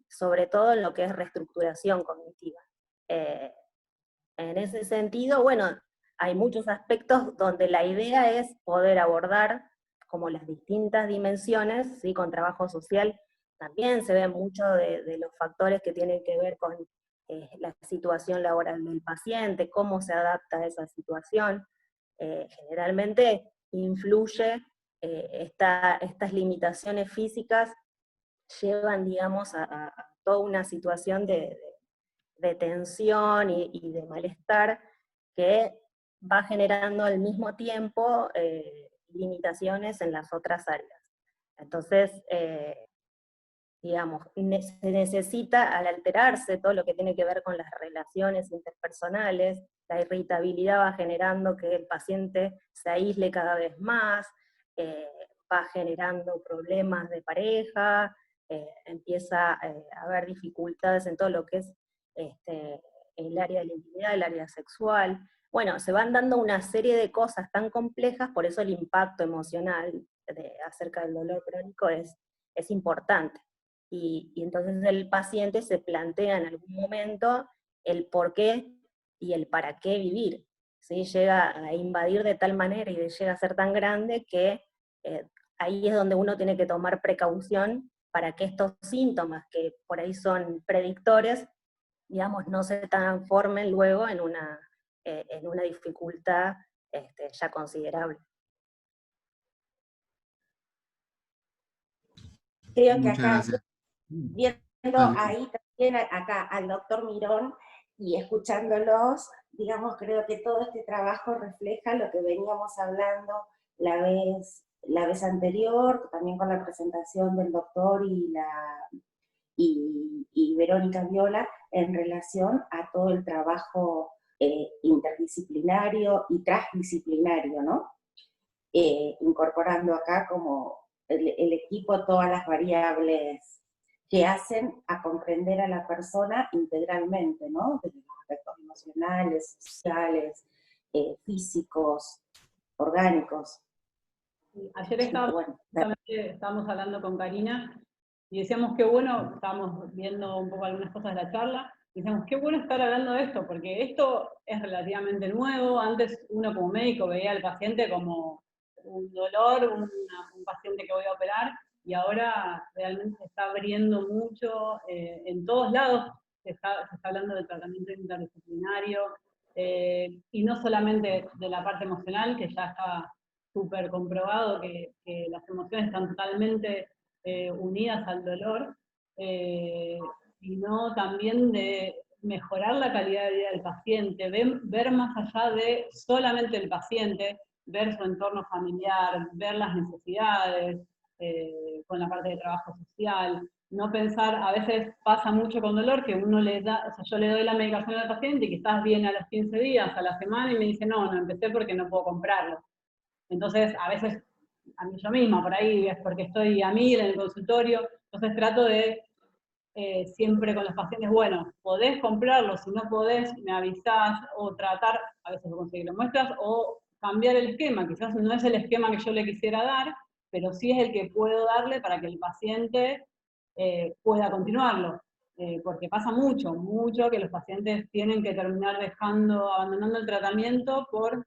sobre todo en lo que es reestructuración cognitiva. En ese sentido, bueno, hay muchos aspectos donde la idea es poder abordar como las distintas dimensiones, ¿sí? Con trabajo social también se ven mucho de los factores que tienen que ver con la situación laboral del paciente, cómo se adapta a esa situación. Generalmente influye estas limitaciones físicas, llevan, digamos, a toda una situación de tensión y de malestar, que va generando al mismo tiempo limitaciones en las otras áreas. Entonces, digamos, se necesita, al alterarse todo lo que tiene que ver con las relaciones interpersonales, la irritabilidad va generando que el paciente se aísle cada vez más, va generando problemas de pareja, empieza a haber dificultades en todo lo que es el área de la intimidad, el área sexual. bueno, se van dando una serie de cosas tan complejas, por eso el impacto emocional acerca del dolor crónico es importante. Y entonces el paciente se plantea en algún momento el por qué y el para qué vivir. ¿Sí? Llega a invadir de tal manera y llega a ser tan grande que ahí es donde uno tiene que tomar precaución para que estos síntomas, que por ahí son predictores, digamos, no se transformen luego en una dificultad ya considerable. Creo que Muchas acá, gracias. viendo Vale. ahí también acá al doctor Mirón y escuchándolos, digamos, creo que todo este trabajo refleja lo que veníamos hablando la vez anterior, también con la presentación del doctor y Verónica Viola, en relación a todo el trabajo interdisciplinario y transdisciplinario, ¿no? Incorporando acá como el equipo todas las variables que hacen a comprender a la persona integralmente, ¿no? Desde los aspectos emocionales, sociales, físicos, orgánicos. Ayer estábamos hablando con Karina y decíamos qué bueno, estábamos viendo un poco algunas cosas de la charla, y decíamos qué bueno estar hablando de esto, porque esto es relativamente nuevo. Antes uno como médico veía al paciente como un dolor, un paciente que voy a operar, y ahora realmente se está abriendo mucho, en todos lados se está hablando de tratamiento interdisciplinario, y no solamente de la parte emocional, que ya está súper comprobado que las emociones están totalmente unidas al dolor, sino también de mejorar la calidad de vida del paciente, ver más allá de solamente el paciente, ver su entorno familiar, ver las necesidades, con la parte de trabajo social, no pensar, a veces pasa mucho con dolor que uno le da, o sea, yo le doy la medicación al paciente y que estás bien a los 15 días, a la semana, y me dice, no empecé porque no puedo comprarlo. Entonces, a veces, a mí yo misma, por ahí es porque estoy a 1000 en el consultorio, entonces trato de siempre con los pacientes, bueno, podés comprarlo, si no podés, me avisás, o tratar, a veces lo conseguir muestras, o cambiar el esquema, quizás no es el esquema que yo le quisiera dar, pero sí es el que puedo darle para que el paciente pueda continuarlo. Porque pasa mucho que los pacientes tienen que terminar abandonando el tratamiento por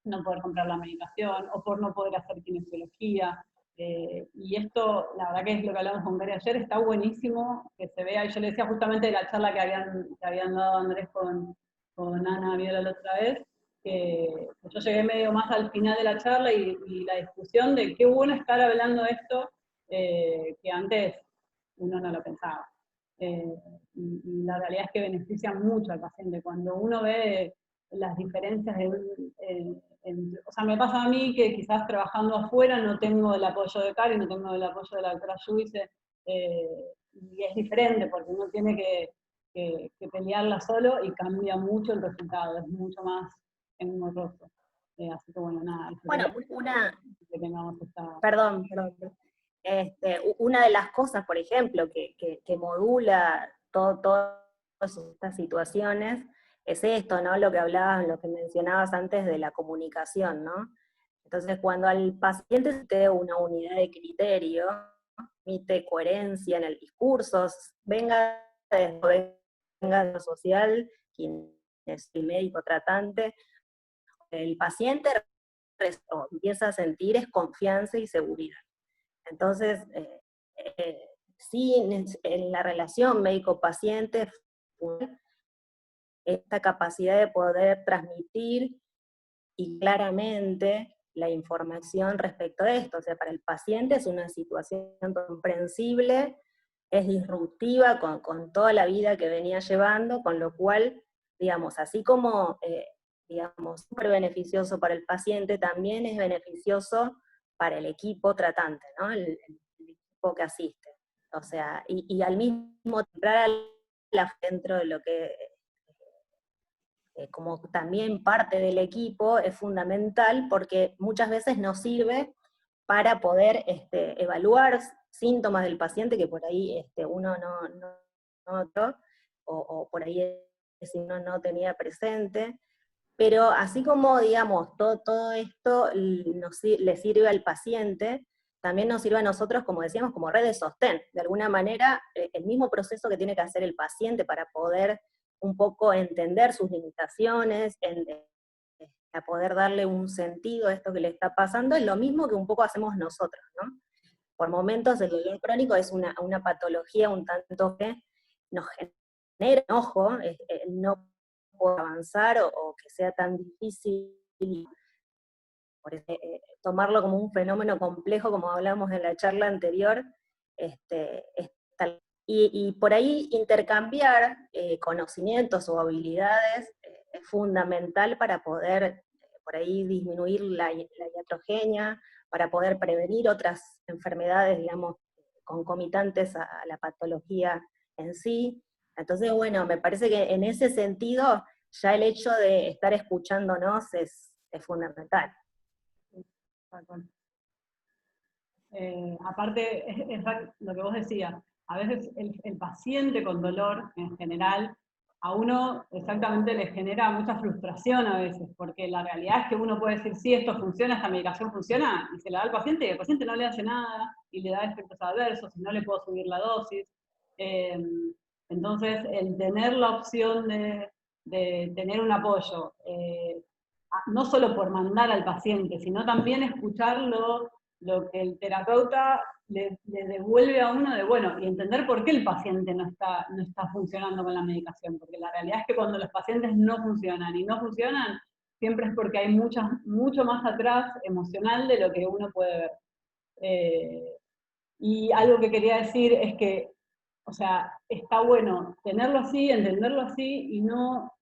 no poder comprar la medicación, o por no poder hacer kinesiología. Y esto, la verdad que es lo que hablamos con Gary ayer, está buenísimo que se vea, y yo le decía justamente de la charla que habían dado Andrés con Ana Viola la otra vez, que yo llegué medio más al final de la charla y la discusión de qué bueno estar hablando de esto, que antes uno no lo pensaba. Y la realidad es que beneficia mucho al paciente. Cuando uno ve las diferencias o sea, me pasa a mí que quizás trabajando afuera no tengo el apoyo de Cari, no tengo el apoyo de la doctora Juice, y es diferente porque uno tiene que pelearla solo y cambia mucho el resultado, es mucho más engorroso. Así que bueno, nada. Bueno, que tengamos esta... Perdón. Una de las cosas, por ejemplo, que modula todas estas situaciones es esto, ¿no? Lo que mencionabas antes de la comunicación, ¿no? Entonces, cuando al paciente se te da una unidad de criterio, permite coherencia en el discurso, venga de lo social, quien es el médico tratante, el paciente empieza a sentir es confianza y seguridad. Entonces, sí, en la relación médico-paciente, esta capacidad de poder transmitir y claramente la información respecto a esto. O sea, para el paciente es una situación comprensible, es disruptiva con toda la vida que venía llevando, con lo cual, digamos, así como, digamos, súper beneficioso para el paciente, también es beneficioso para el equipo tratante, ¿no? El equipo que asiste. O sea, y al mismo tiempo, dentro de lo que como también parte del equipo, es fundamental porque muchas veces nos sirve para poder evaluar síntomas del paciente que por ahí uno no notó, o por ahí si uno no tenía presente, Pero así como, digamos, todo esto le sirve al paciente, también nos sirve a nosotros, como decíamos, como red de sostén. De alguna manera, el mismo proceso que tiene que hacer el paciente para poder un poco entender sus limitaciones, a poder darle un sentido a esto que le está pasando, es lo mismo que un poco hacemos nosotros, ¿no? Por momentos el dolor crónico es una patología un tanto que nos genera enojo, no puedo avanzar o que sea tan difícil tomarlo como un fenómeno complejo, como hablamos en la charla anterior, y por ahí intercambiar conocimientos o habilidades es fundamental para poder por ahí disminuir la iatrogenia, para poder prevenir otras enfermedades, digamos, concomitantes a la patología en sí. Entonces, bueno, me parece que en ese sentido ya el hecho de estar escuchándonos es fundamental. Aparte, es lo que vos decías, a veces el paciente con dolor en general, a uno exactamente le genera mucha frustración a veces, porque la realidad es que uno puede decir, sí, esto funciona, esta medicación funciona, y se la da al paciente, y el paciente no le hace nada, y le da efectos adversos, y no le puedo subir la dosis. Entonces, el tener la opción de tener un apoyo, no solo por mandar al paciente, sino también escucharlo, lo que el terapeuta le devuelve a uno de, bueno, y entender por qué el paciente no está funcionando con la medicación, porque la realidad es que cuando los pacientes no funcionan, y no funcionan, siempre es porque hay mucho más atrás emocional de lo que uno puede ver. Y algo que quería decir es que, o sea, está bueno tenerlo así, entenderlo así, y no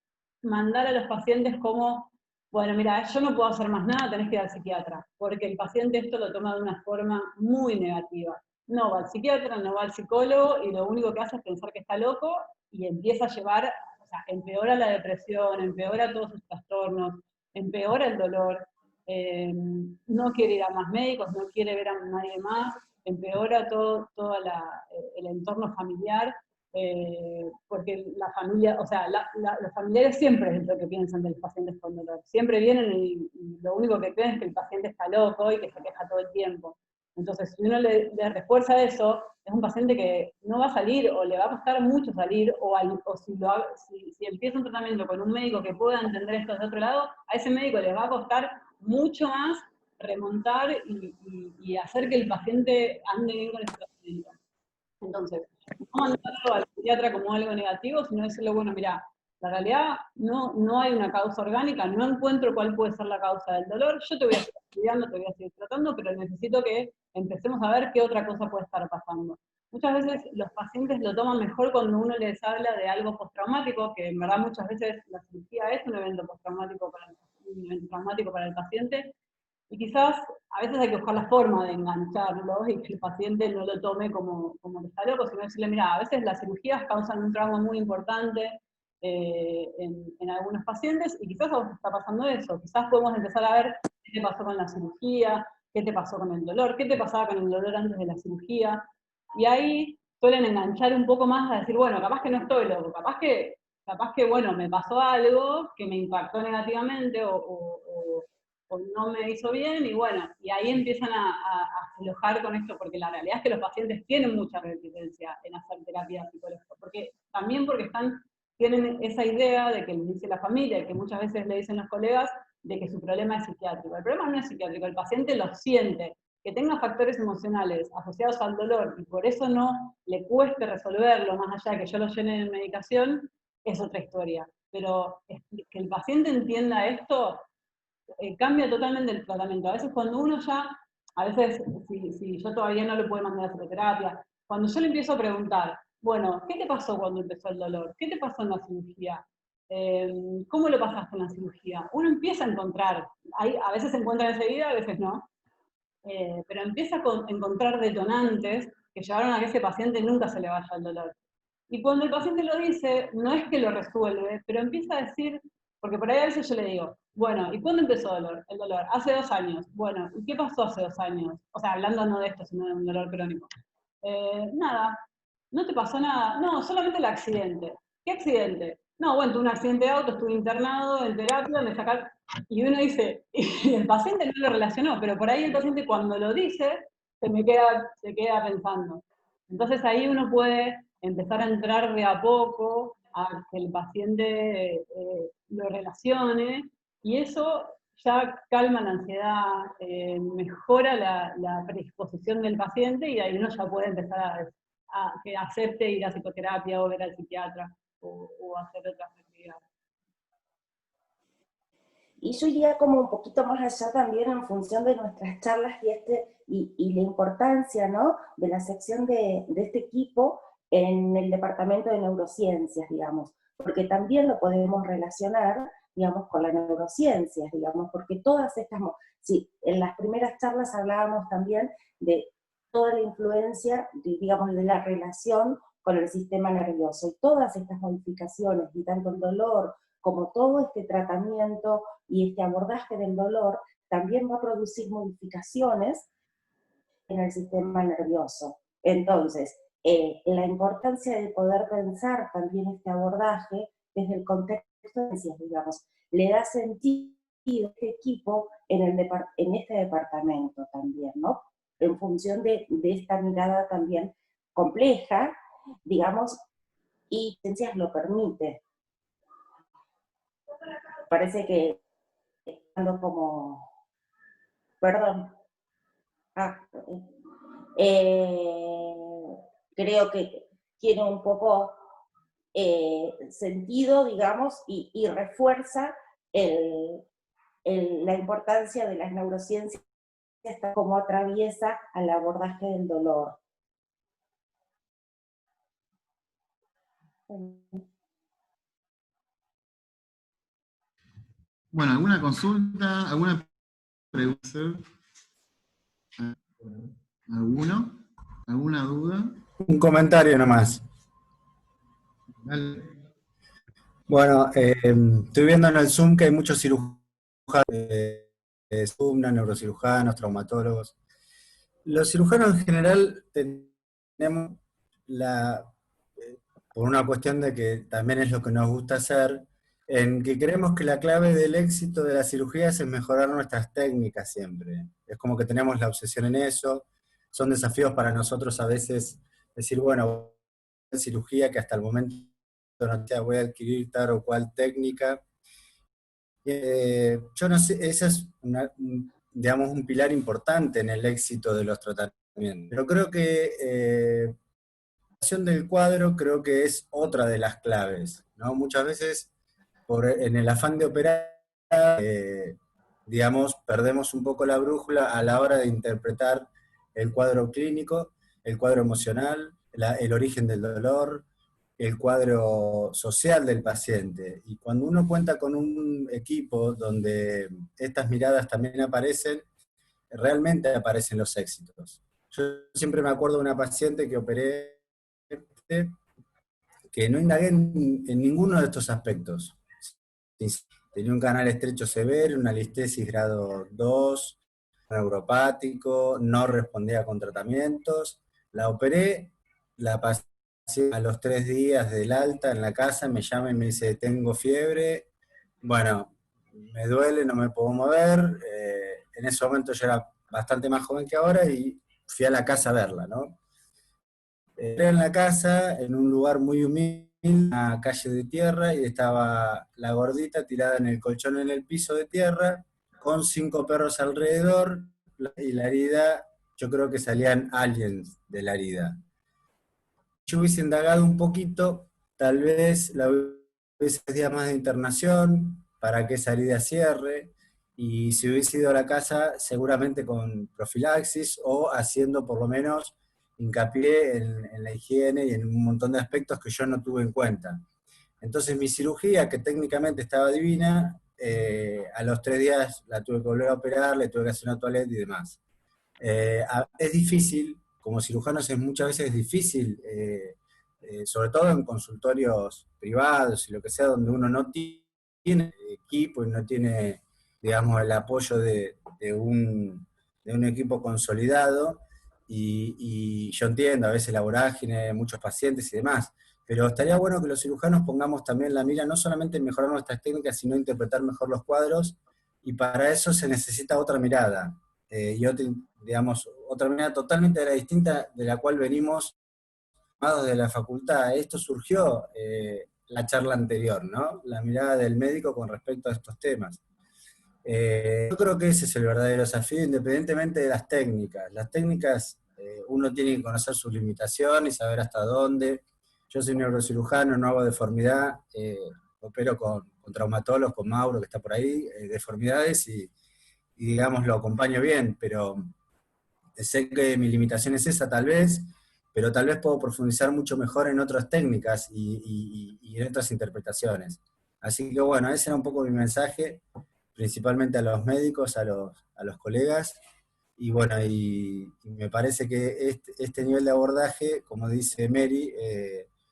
mandar a los pacientes como, bueno, mira, yo no puedo hacer más nada, tenés que ir al psiquiatra, porque el paciente esto lo toma de una forma muy negativa. No va al psiquiatra, no va al psicólogo, y lo único que hace es pensar que está loco, y empieza a llevar, o sea, empeora la depresión, empeora todos sus trastornos, empeora el dolor, no quiere ir a más médicos, no quiere ver a nadie más, empeora todo el entorno familiar, porque la familia, o sea, los familiares siempre es lo que piensan de los pacientes con dolor. Siempre vienen y lo único que creen es que el paciente está loco y que se queja todo el tiempo. Entonces, si uno le refuerza eso, es un paciente que no va a salir, o le va a costar mucho salir, o si empieza un tratamiento con un médico que pueda entender esto de otro lado, a ese médico le va a costar mucho más remontar y hacer que el paciente ande bien con el tratamiento. Entonces, no mandarlo al psiquiatra como algo negativo, sino decirle, bueno, mira, la realidad no hay una causa orgánica, no encuentro cuál puede ser la causa del dolor, yo te voy a seguir estudiando, te voy a seguir tratando, pero necesito que empecemos a ver qué otra cosa puede estar pasando. Muchas veces los pacientes lo toman mejor cuando uno les habla de algo postraumático, que en verdad muchas veces la cirugía es un evento postraumático para el paciente, y quizás a veces hay que buscar la forma de engancharlo y que el paciente no lo tome como que está loco, sino decirle, mira, a veces las cirugías causan un trauma muy importante en algunos pacientes, y quizás a vos te está pasando eso. Quizás podemos empezar a ver qué te pasó con la cirugía, qué te pasó con el dolor, qué te pasaba con el dolor antes de la cirugía. Y ahí suelen enganchar un poco más a decir, bueno, capaz que no estoy loco, capaz que bueno, me pasó algo que me impactó negativamente o no me hizo bien, y bueno, y ahí empiezan a aflojar con esto, porque la realidad es que los pacientes tienen mucha reticencia en hacer terapia psicológica, también porque tienen esa idea de que les dice la familia, y que muchas veces le dicen los colegas, de que su problema es psiquiátrico. El problema no es psiquiátrico, el paciente lo siente. Que tenga factores emocionales asociados al dolor, y por eso no le cueste resolverlo, más allá de que yo lo llene de medicación, es otra historia. Pero que el paciente entienda esto, cambia totalmente el tratamiento. A veces cuando uno ya, a veces si yo todavía no le puedo mandar a psicoterapia, cuando yo le empiezo a preguntar, bueno, ¿qué te pasó cuando empezó el dolor? ¿Qué te pasó en la cirugía? ¿Cómo lo pasaste en la cirugía? Uno empieza a encontrar, a veces se encuentra enseguida, a veces no, pero empieza a encontrar detonantes que llevaron a que ese paciente nunca se le vaya el dolor. Y cuando el paciente lo dice, no es que lo resuelve, pero empieza a decir, porque por ahí a veces yo le digo, bueno, ¿y cuándo empezó el dolor? Hace 2 años. Bueno, ¿y qué pasó hace 2 años? O sea, hablando no de esto, sino de un dolor crónico. Nada, no te pasó nada. No, solamente el accidente. ¿Qué accidente? no, bueno, tuve un accidente de auto, estuve internado en terapia, me sacaron, y uno dice, y el paciente no lo relacionó, pero por ahí el paciente cuando lo dice, se queda pensando. Entonces ahí uno puede empezar a entrar de a poco a que el paciente lo relacione, y eso ya calma la ansiedad, mejora la predisposición del paciente, y ahí uno ya puede empezar a que acepte ir a psicoterapia o ver al psiquiatra o hacer otras actividades. Y yo iría como un poquito más allá también en función de nuestras charlas y la importancia, ¿no?, de la sección de este equipo en el departamento de neurociencias, digamos, porque también lo podemos relacionar, digamos, con las neurociencias, digamos, porque todas estas, sí, en las primeras charlas hablábamos también de toda la influencia, digamos, de la relación con el sistema nervioso, y todas estas modificaciones, y tanto el dolor como todo este tratamiento y este abordaje del dolor, también va a producir modificaciones en el sistema nervioso. Entonces, la importancia de poder pensar también este abordaje desde el contexto de ciencias, digamos, le da sentido a este equipo en este departamento también, ¿no? En función de esta mirada también compleja, digamos, y ciencias lo permite. Parece que ando como, perdón, creo que tiene un poco sentido, digamos, y refuerza la importancia de las neurociencias como atraviesa al abordaje del dolor. Bueno, ¿alguna consulta? ¿Alguna pregunta? ¿Alguno? ¿Alguna duda? Un comentario nomás. Dale. Bueno, estoy viendo en el Zoom que hay muchos cirujanos de Zoom, neurocirujanos, traumatólogos. Los cirujanos en general tenemos por una cuestión de que también es lo que nos gusta hacer, en que creemos que la clave del éxito de las cirugías es mejorar nuestras técnicas siempre. Es como que tenemos la obsesión en eso. Son desafíos para nosotros a veces decir, bueno, cirugía que hasta el momento no te voy a adquirir tal o cual técnica. Yo no sé, ese es digamos, un pilar importante en el éxito de los tratamientos. Pero creo que la acción del cuadro creo que es otra de las claves, ¿no? Muchas veces en el afán de operar, digamos, perdemos un poco la brújula a la hora de interpretar el cuadro clínico, el cuadro emocional, el origen del dolor, el cuadro social del paciente. Y cuando uno cuenta con un equipo donde estas miradas también aparecen, realmente aparecen los éxitos. Yo siempre me acuerdo de una paciente que operé que no indagué en ninguno de estos aspectos. Tenía un canal estrecho severo, una listesis grado 2, neuropático, no respondía con tratamientos. La operé, la pasé a los 3 días del alta en la casa, me llama y me dice, tengo fiebre, bueno, me duele, no me puedo mover. En ese momento yo era bastante más joven que ahora y fui a la casa a verla, ¿no? Entré en la casa, en un lugar muy humilde, una calle de tierra, y estaba la gordita tirada en el colchón en el piso de tierra, con 5 perros alrededor, y la herida, yo creo que salían aliens de la herida. Yo hubiese indagado un poquito, tal vez la hubiese días más de internación, para que esa herida cierre, y si hubiese ido a la casa, seguramente con profilaxis, o haciendo por lo menos hincapié en la higiene y en un montón de aspectos que yo no tuve en cuenta. Entonces mi cirugía, que técnicamente estaba divina, a los 3 días la tuve que volver a operar, le tuve que hacer una toilette y demás. Es difícil, como cirujanos muchas veces es difícil, sobre todo en consultorios privados y lo que sea, donde uno no tiene equipo y no tiene, digamos, el apoyo de un equipo consolidado, y yo entiendo a veces la vorágine, muchos pacientes y demás, Pero estaría bueno que los cirujanos pongamos también la mira no solamente en mejorar nuestras técnicas, sino interpretar mejor los cuadros, y para eso se necesita otra mirada, y otra, digamos, otra mirada totalmente distinta de la cual venimos de la facultad. Esto surgió la charla anterior, ¿no? La mirada del médico con respecto a estos temas. Yo creo que ese es el verdadero desafío, independientemente de las técnicas. Las técnicas, uno tiene que conocer sus limitaciones, saber hasta dónde. Yo soy neurocirujano, no hago deformidad, opero con traumatólogos, con Mauro, que está por ahí, deformidades, y digamos, lo acompaño bien, pero sé que mi limitación es esa tal vez, pero tal vez puedo profundizar mucho mejor en otras técnicas y en otras interpretaciones. Así que bueno, ese era un poco mi mensaje, principalmente a los médicos, a los colegas, y bueno, y me parece que este nivel de abordaje, como dice Mary,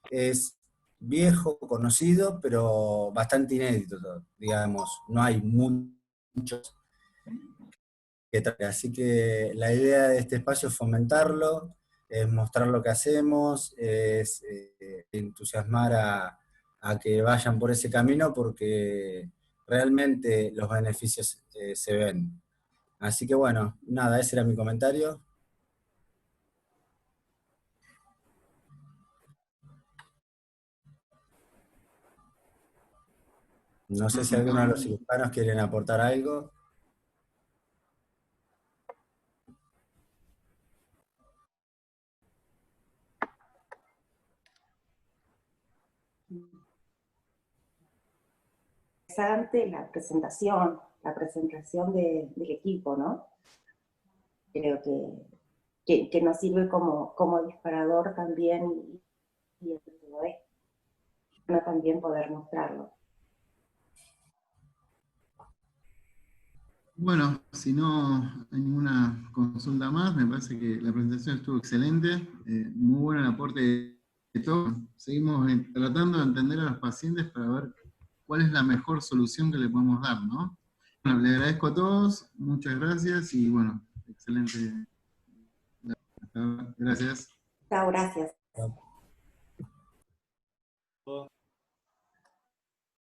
es viejo, conocido, pero bastante inédito, digamos, no hay muchos que traer. Así que la idea de este espacio es fomentarlo, es mostrar lo que hacemos, es entusiasmar a que vayan por ese camino, porque realmente los beneficios se ven. Así que bueno, nada, ese era mi comentario. No sé si alguno de los cirujanos quieren aportar algo. Interesante la presentación del equipo, ¿no? Creo que nos sirve como disparador también, y también poder mostrarlo. Bueno, si no hay ninguna consulta más, me parece que la presentación estuvo excelente, muy bueno el aporte de todos. Seguimos tratando de entender a los pacientes para ver cuál es la mejor solución que le podemos dar, ¿no? Bueno, le agradezco a todos, muchas gracias y bueno, excelente. Gracias. Chao, gracias.